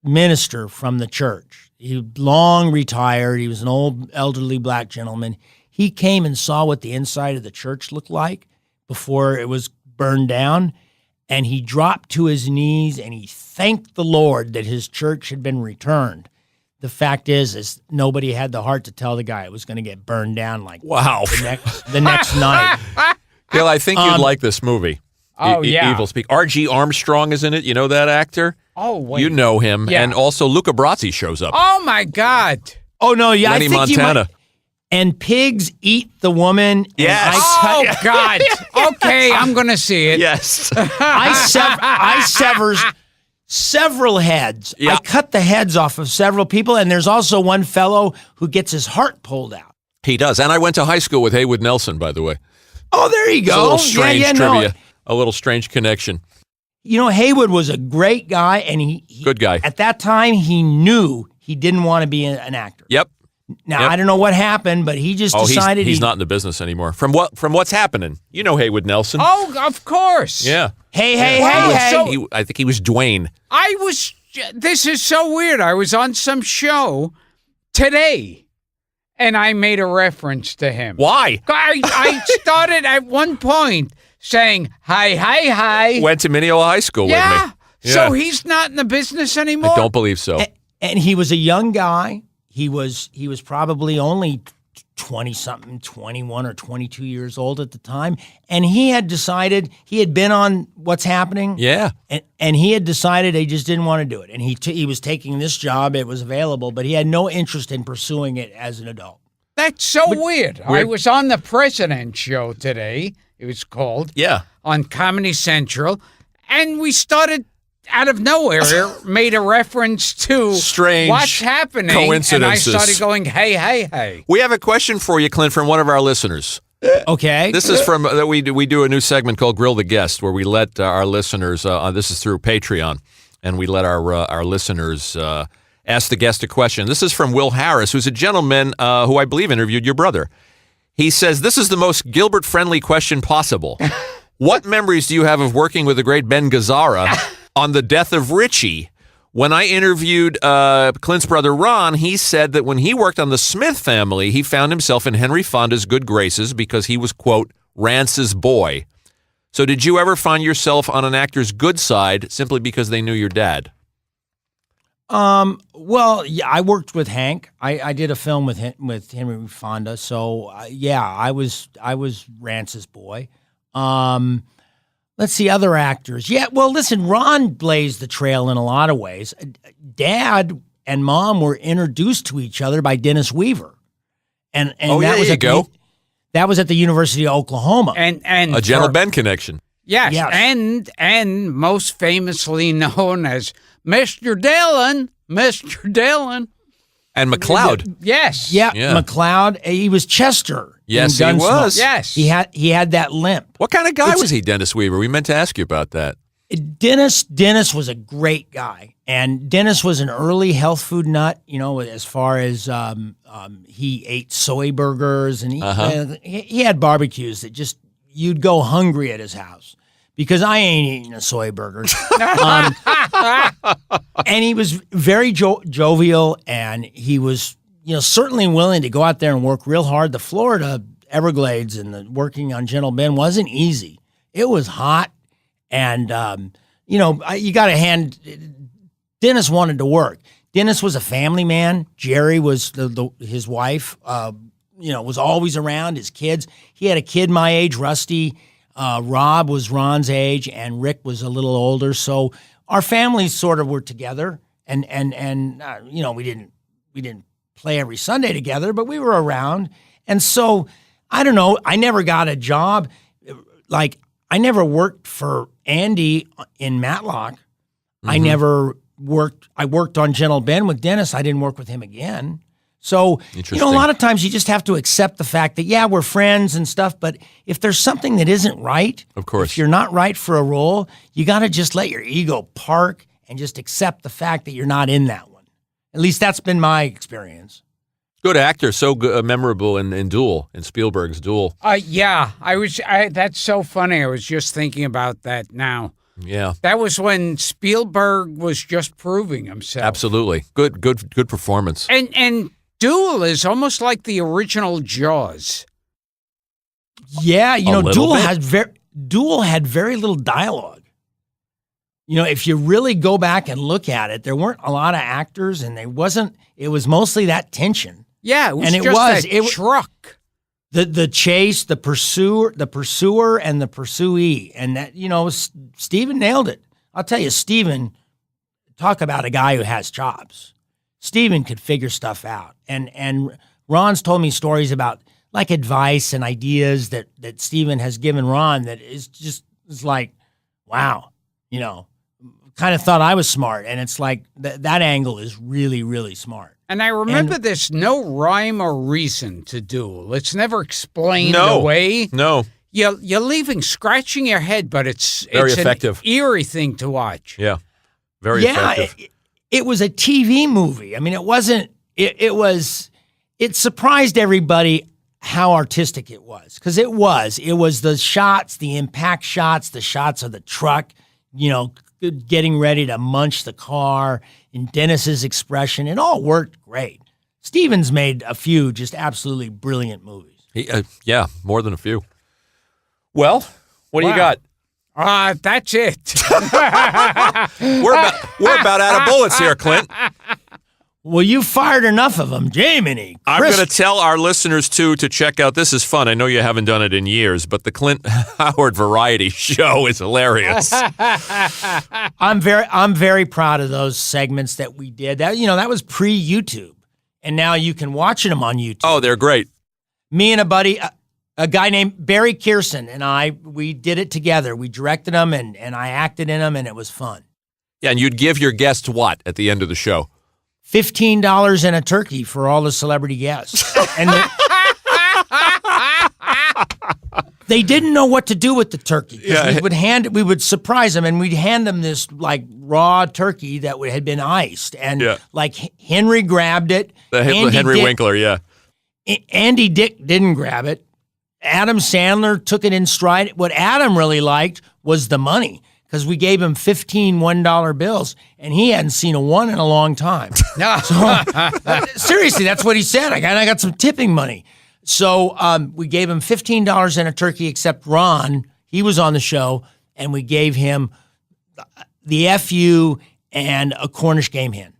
Speaker 3: minister from the church, he long retired, he was an old elderly black gentleman. He came and saw what the inside of the church looked like before it was burned down, and he dropped to his knees and he thanked the Lord that his church had been returned. The fact is nobody had the heart to tell the guy it was going to get burned down like the next night.
Speaker 2: Gil, I think you'd like this movie.
Speaker 1: Oh, yeah.
Speaker 2: Evil Speak. R.G. Armstrong is in it. You know that actor?
Speaker 1: Oh, wait.
Speaker 2: You know him.
Speaker 1: Yeah.
Speaker 2: And also Luca Brasi shows up.
Speaker 1: Oh, my God.
Speaker 3: Oh, no, yeah,
Speaker 2: Lenny
Speaker 3: I think you
Speaker 2: Montana.
Speaker 3: might. And pigs eat the woman.
Speaker 2: Yes.
Speaker 1: Oh, God. Okay, I'm going to see it.
Speaker 2: Yes.
Speaker 3: I sever several heads.
Speaker 2: Yeah.
Speaker 3: I cut the heads off of several people, and there's also one fellow who gets his heart pulled out.
Speaker 2: He does. And I went to high school with Haywood Nelson, by the way.
Speaker 3: Oh, there you
Speaker 2: It's
Speaker 3: go.
Speaker 2: a little strange
Speaker 3: no.
Speaker 2: trivia. A little strange connection.
Speaker 3: You know, Haywood was a great guy, and he
Speaker 2: Good guy.
Speaker 3: At that time, he knew he didn't want to be an actor.
Speaker 2: Yep.
Speaker 3: Now,
Speaker 2: Yep.
Speaker 3: I don't know what happened, but he just decided
Speaker 2: he's not in the business anymore. From what's happening? You know Haywood Nelson.
Speaker 1: Oh, of course.
Speaker 2: Yeah.
Speaker 3: Hey.
Speaker 2: I think he was Dwayne.
Speaker 1: This is so weird. I was on some show today, and I made a reference to him.
Speaker 2: Why?
Speaker 1: I started at one point saying, hi.
Speaker 2: Went to Mineola High School with me. Yeah.
Speaker 1: So he's not in the business anymore?
Speaker 2: I don't believe so.
Speaker 3: And he was a young guy. He was probably only 20-something, 21 or 22 years old at the time. And he had decided, he had been on What's Happening.
Speaker 2: Yeah.
Speaker 3: And he had decided he just didn't want to do it. And he was taking this job. It was available, but he had no interest in pursuing it as an adult.
Speaker 1: That's so weird. I was on the President Show today, it was called.
Speaker 2: Yeah.
Speaker 1: On Comedy Central. And we started out of nowhere, made a reference to
Speaker 2: strange
Speaker 1: what's happening.
Speaker 2: coincidences.
Speaker 1: And I started going, hey.
Speaker 2: We have a question for you, Clint, from one of our listeners.
Speaker 3: Okay.
Speaker 2: This is from we do a new segment called Grill the Guest, where we let our listeners. This is through Patreon, and we let our listeners ask the guest a question. This is from Will Harris, who's a gentleman who I believe interviewed your brother. He says, "This is the most Gilbert-friendly question possible. What memories do you have of working with the great Ben Gazzara on the death of Richie? When I interviewed Clint's brother Ron, he said that when he worked on the Smith Family, he found himself in Henry Fonda's good graces because he was, quote, Rance's boy. So did you ever find yourself on an actor's good side simply because they knew your dad?"
Speaker 3: Well, yeah, I worked with Hank. I did a film with Henry Fonda. So yeah, I was Rance's boy. Let's see, other actors. Yeah, well, listen, Ron blazed the trail in a lot of ways. Dad and Mom were introduced to each other by Dennis Weaver, and that was that was at the University of Oklahoma.
Speaker 1: And
Speaker 2: a Gentle Ben connection.
Speaker 1: Yes. And most famously known as Mr. Dillon.
Speaker 2: And McLeod.
Speaker 1: Yes.
Speaker 3: Yeah, McLeod. He was Chester.
Speaker 2: Yes,
Speaker 3: in
Speaker 2: he was.
Speaker 1: Yes.
Speaker 3: He had that limp.
Speaker 2: What kind of guy was he, Dennis Weaver? We meant to ask you about that.
Speaker 3: Dennis was a great guy, and Dennis was an early health food nut. You know, as far as he ate soy burgers, and he had barbecues that just you'd go hungry at his house because I ain't eating a soy burger. And he was very jovial, and he was certainly willing to go out there and work real hard. The Florida Everglades and the working on Gentle Ben wasn't easy. It was hot. And, you got to hand, Dennis wanted to work. Dennis was a family man. Jerry was his wife, was always around, his kids. He had a kid my age, Rusty. Rob was Ron's age, and Rick was a little older. So our families sort of were together. And we didn't play every Sunday together, but we were around. And so, I don't know, I never got a job. Like, I never worked for Andy in Matlock. Mm-hmm. I worked on Gentle Ben with Dennis. I didn't work with him again. So, a lot of times you just have to accept the fact that, yeah, we're friends and stuff, but if there's something that isn't right,
Speaker 2: of course,
Speaker 3: if you're not right for a role, you got to just let your ego park and just accept the fact that you're not in that one. At least that's been my experience.
Speaker 2: Good actor, so good, memorable in Duel, in Spielberg's Duel.
Speaker 1: Yeah, that's so funny. I was just thinking about that now.
Speaker 2: Yeah.
Speaker 1: That was when Spielberg was just proving himself.
Speaker 2: Absolutely. Good performance.
Speaker 1: And Duel is almost like the original Jaws.
Speaker 3: Yeah,
Speaker 2: A little bit.
Speaker 3: Duel had very little dialogue. If you really go back and look at it, there weren't a lot of actors, and it was mostly that tension.
Speaker 1: Yeah, it was
Speaker 3: and
Speaker 1: just a truck.
Speaker 3: The chase, the pursuer, and the pursuee, and that Steven nailed it. I'll tell you, Steven, talk about a guy who has chops. Steven could figure stuff out, and Ron's told me stories about like advice and ideas that Steven has given Ron that is like, wow, kind of thought I was smart, and it's like that angle is really, really smart.
Speaker 1: And I remember there's no rhyme or reason to Duel. It's never explained away.
Speaker 2: No.
Speaker 1: You're leaving scratching your head, but it's
Speaker 2: Very effective.
Speaker 1: An eerie thing to watch.
Speaker 2: Yeah. Very effective.
Speaker 3: It was a TV movie. I mean, it wasn't. It surprised everybody how artistic it was, because it was the shots, the impact shots, the shots of the truck, getting ready to munch the car, and Dennis's expression. It all worked great. Stevens made a few just absolutely brilliant movies.
Speaker 2: Yeah, more than a few. Well, what do you got?
Speaker 1: That's it.
Speaker 2: We're about out of bullets here, Clint.
Speaker 3: Well, you fired enough of them, Jiminy.
Speaker 2: I'm going to tell our listeners, too, to check out. This is fun. I know you haven't done it in years, but the Clint Howard Variety Show is hilarious.
Speaker 3: I'm very proud of those segments that we did. That was pre-YouTube, and now you can watch them on YouTube.
Speaker 2: Oh, they're great.
Speaker 3: Me and a buddy, a guy named Barry Kearson, and we did it together. We directed them, and I acted in them, and it was fun.
Speaker 2: Yeah, and you'd give your guests what at the end of the show?
Speaker 3: $15 and a turkey for all the celebrity guests. And they didn't know what to do with the turkey.
Speaker 2: Yeah.
Speaker 3: We would surprise them, and we'd hand them this like raw turkey that had been iced. And like Henry grabbed it.
Speaker 2: Henry Winkler, yeah.
Speaker 3: Andy Dick didn't grab it. Adam Sandler took it in stride. What Adam really liked was the money, because we gave him 15 $1 bills, and he hadn't seen a one in a long time. So, seriously, that's what he said. I got some tipping money. So we gave him $15 and a turkey, except Ron, he was on the show, and we gave him the FU and a Cornish game hen.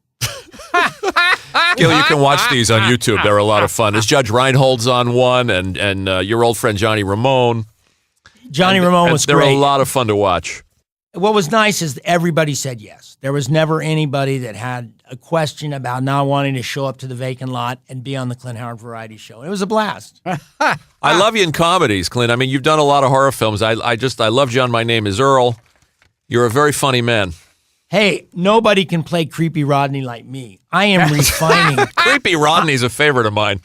Speaker 2: Gil, you can watch these on YouTube. They're a lot of fun. As Judge Reinhold's on one, and your old friend Johnny Ramone.
Speaker 3: Ramone was
Speaker 2: they're
Speaker 3: great.
Speaker 2: They're a lot of fun to watch.
Speaker 3: What was nice is everybody said yes. There was never anybody that had a question about not wanting to show up to the vacant lot and be on the Clint Howard Variety Show. It was a blast.
Speaker 2: I love you in comedies, Clint. I mean, you've done a lot of horror films. I loved you on My Name is Earl. You're a very funny man.
Speaker 3: Hey, nobody can play Creepy Rodney like me. I am refining.
Speaker 2: Creepy Rodney's a favorite of mine.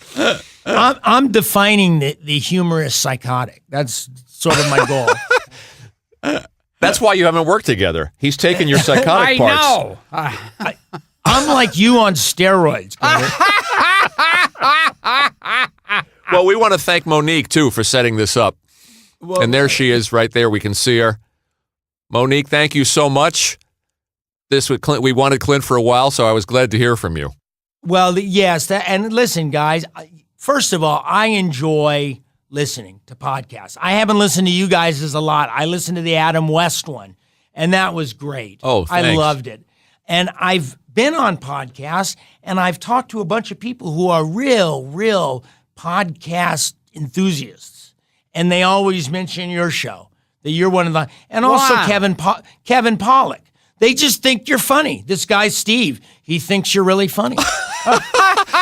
Speaker 3: I'm defining the humorous psychotic. That's sort of my goal.
Speaker 2: That's why you haven't worked together. He's taken your psychotic parts.
Speaker 1: I know.
Speaker 3: I'm like you on steroids.
Speaker 2: Well, we want to thank Monique, too, for setting this up. Well, and there she is right there. We can see her. Monique, thank you so much. This with Clint, we wanted Clint for a while, so I was glad to hear from you.
Speaker 3: Well, yes. And listen, guys, first of all, I enjoy listening to podcasts. I haven't listened to you guys a lot. I listened to the Adam West one, and that was great.
Speaker 2: Oh, thanks.
Speaker 3: I loved it. And I've been on podcasts, and I've talked to a bunch of people who are real podcast enthusiasts, and they always mention your show, that you're one of the, and also Kevin Pollak. They just think you're funny. This guy, Steve, he thinks you're really funny.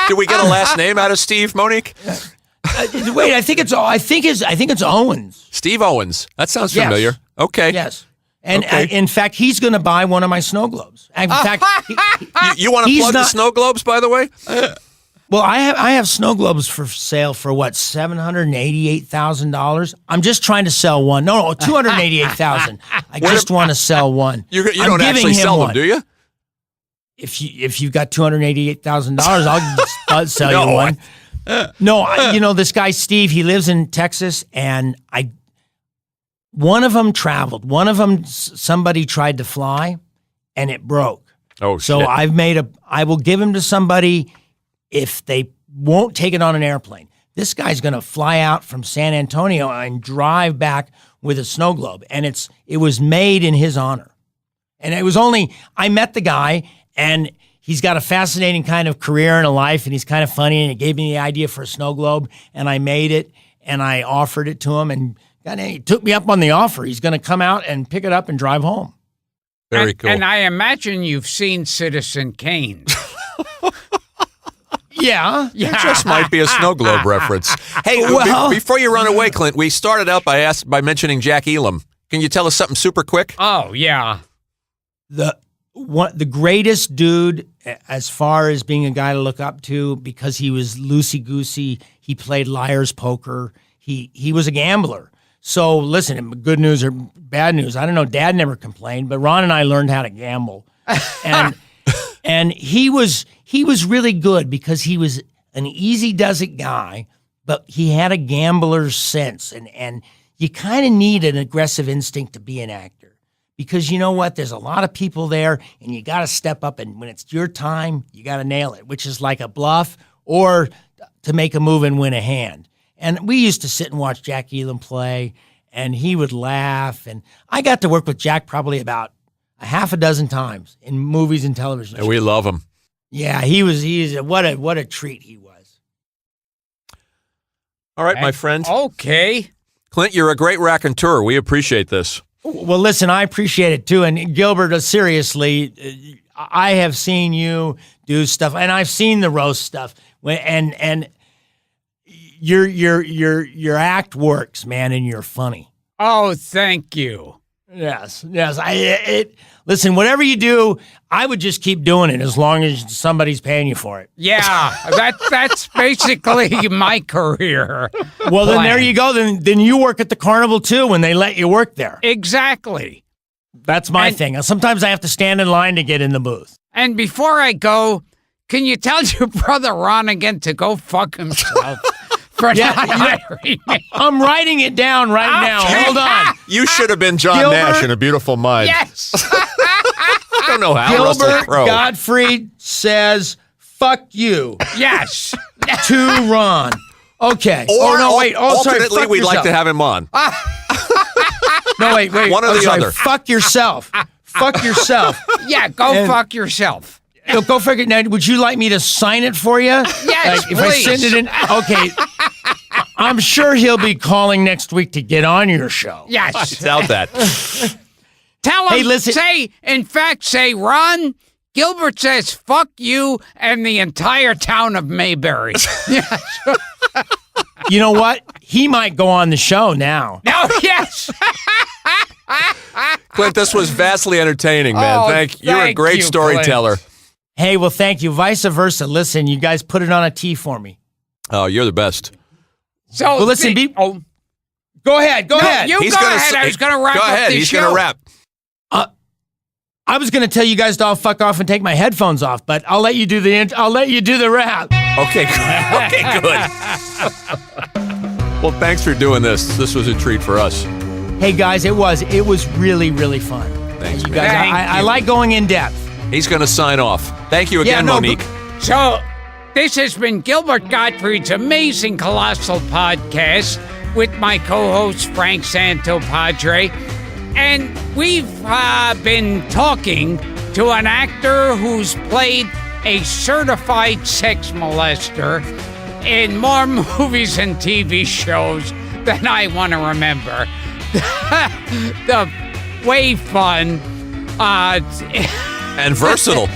Speaker 2: Did we get a last name out of Steve, Monique?
Speaker 3: Wait, I think it's Owens.
Speaker 2: Steve Owens. That sounds familiar.
Speaker 3: Yes.
Speaker 2: Okay.
Speaker 3: Yes. And in fact, he's going to buy one of my snow globes. In fact,
Speaker 2: you want to plug the snow globes, by the way?
Speaker 3: Well, I have snow globes for sale for what, $788,000. I'm just trying to sell one. No, $288,000. I just want to sell one.
Speaker 2: You don't actually sell them, do you?
Speaker 3: if you got $288,000, I'll sell you one. No, this guy Steve, he lives in Texas, and one of them traveled. One of them, somebody tried to fly, and it broke.
Speaker 2: Oh,
Speaker 3: so
Speaker 2: shit.
Speaker 3: I will give him to somebody if they won't take it on an airplane. This guy's going to fly out from San Antonio and drive back with a snow globe, and it was made in his honor. And I met the guy, and he's got a fascinating kind of career and a life, and he's kind of funny, and it gave me the idea for a snow globe, and I made it, and I offered it to him, and he took me up on the offer. He's going to come out and pick it up and drive home.
Speaker 2: Very cool.
Speaker 1: And I imagine you've seen Citizen Kane.
Speaker 3: Yeah.
Speaker 2: It just might be a snow globe reference. Hey, before you run away, Clint, we started out by mentioning Jack Elam. Can you tell us something super quick?
Speaker 1: Oh, yeah.
Speaker 3: The greatest dude as far as being a guy to look up to, because he was loosey-goosey. He played liar's poker. He was a gambler. So listen, good news or bad news, I don't know. Dad never complained, but Ron and I learned how to gamble, and he was really good because he was an easy-does-it guy, but he had a gambler's sense, and you kind of need an aggressive instinct to be an actor, because you know what? There's a lot of people there, and you got to step up, and when it's your time, you got to nail it, which is like a bluff or to make a move and win a hand. And we used to sit and watch Jack Elam play, and he would laugh. And I got to work with Jack probably about a half a dozen times in movies and television.
Speaker 2: And we love him.
Speaker 3: Yeah, what a treat he was.
Speaker 2: All right, my friend.
Speaker 1: Okay.
Speaker 2: Clint, you're a great raconteur. We appreciate this.
Speaker 3: Well, listen, I appreciate it too. And Gilbert, seriously, I have seen you do stuff, and I've seen the roast stuff, and your act works, man, and you're funny.
Speaker 1: Oh, thank you.
Speaker 3: Yes. Listen, whatever you do, I would just keep doing it as long as somebody's paying you for it.
Speaker 1: Yeah, that's basically my career.
Speaker 3: Well, then there you go. Then you work at the carnival too when they let you work there.
Speaker 1: Exactly.
Speaker 3: That's my thing. Sometimes I have to stand in line to get in the booth.
Speaker 1: And before I go, can you tell your brother Ron again to go fuck himself? For not hiring me.
Speaker 3: I'm writing it down right now. Hold on.
Speaker 2: You should have been John Nash in A Beautiful Mind.
Speaker 1: Yes.
Speaker 2: I don't know how Russell
Speaker 3: Gilbert
Speaker 2: Crowe.
Speaker 3: Gottfried says, fuck you.
Speaker 1: Yes.
Speaker 3: To Ron. Okay.
Speaker 2: Alternately,
Speaker 3: fuck
Speaker 2: we'd
Speaker 3: yourself.
Speaker 2: like to have him on.
Speaker 3: No, wait.
Speaker 2: One or the other.
Speaker 3: Fuck yourself. Fuck yourself.
Speaker 1: Yeah, go fuck yourself.
Speaker 3: Go figure it. Now, would you like me to sign it for you?
Speaker 1: Yes,
Speaker 3: if I send it in. Okay. I'm sure he'll be calling next week to get on your show.
Speaker 1: Yes.
Speaker 2: I doubt that.
Speaker 1: Tell him,
Speaker 3: Hey, listen.
Speaker 1: say, Ron, Gilbert says, fuck you and the entire town of Mayberry. Yes.
Speaker 3: You know what? He might go on the show now.
Speaker 1: Oh, yes.
Speaker 2: Clint, this was vastly entertaining, man.
Speaker 1: Oh,
Speaker 2: You're a great
Speaker 1: you,
Speaker 2: storyteller.
Speaker 1: Clint.
Speaker 3: Hey, well, thank you. Vice versa. Listen, you guys put it on a tee for me.
Speaker 2: Oh, you're the best.
Speaker 1: So,
Speaker 3: well, listen, go ahead. Go ahead.
Speaker 1: You go ahead. I was going to wrap up the show.
Speaker 2: He's going to wrap.
Speaker 3: I was going to tell you guys to all fuck off and take my headphones off, but I'll let you do the rap.
Speaker 2: Okay, good. Well, thanks for doing this. This was a treat for us.
Speaker 3: Hey guys, it was really, really fun.
Speaker 2: Thanks,
Speaker 3: you
Speaker 2: man.
Speaker 3: guys. I like going in depth.
Speaker 2: He's going to sign off. Thank you again, Monique.
Speaker 1: So, this has been Gilbert Gottfried's amazing Colossal podcast with my co-host Frank Santopadre. And we've been talking to an actor who's played a certified sex molester in more movies and TV shows than I want to remember. The way fun
Speaker 2: and versatile.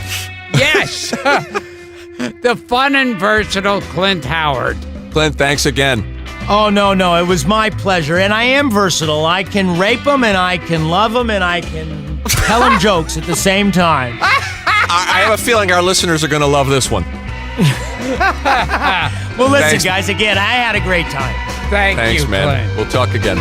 Speaker 1: Yes. The fun and versatile Clint Howard.
Speaker 2: Clint, thanks again.
Speaker 3: Oh, no, it was my pleasure. And I am versatile. I can rape them, and I can love them, and I can tell them jokes at the same time.
Speaker 2: I have a feeling our listeners are going to love this one.
Speaker 3: Well, listen, guys, again, I had a great time.
Speaker 1: Thanks,
Speaker 2: man.
Speaker 1: Clint.
Speaker 2: We'll talk again.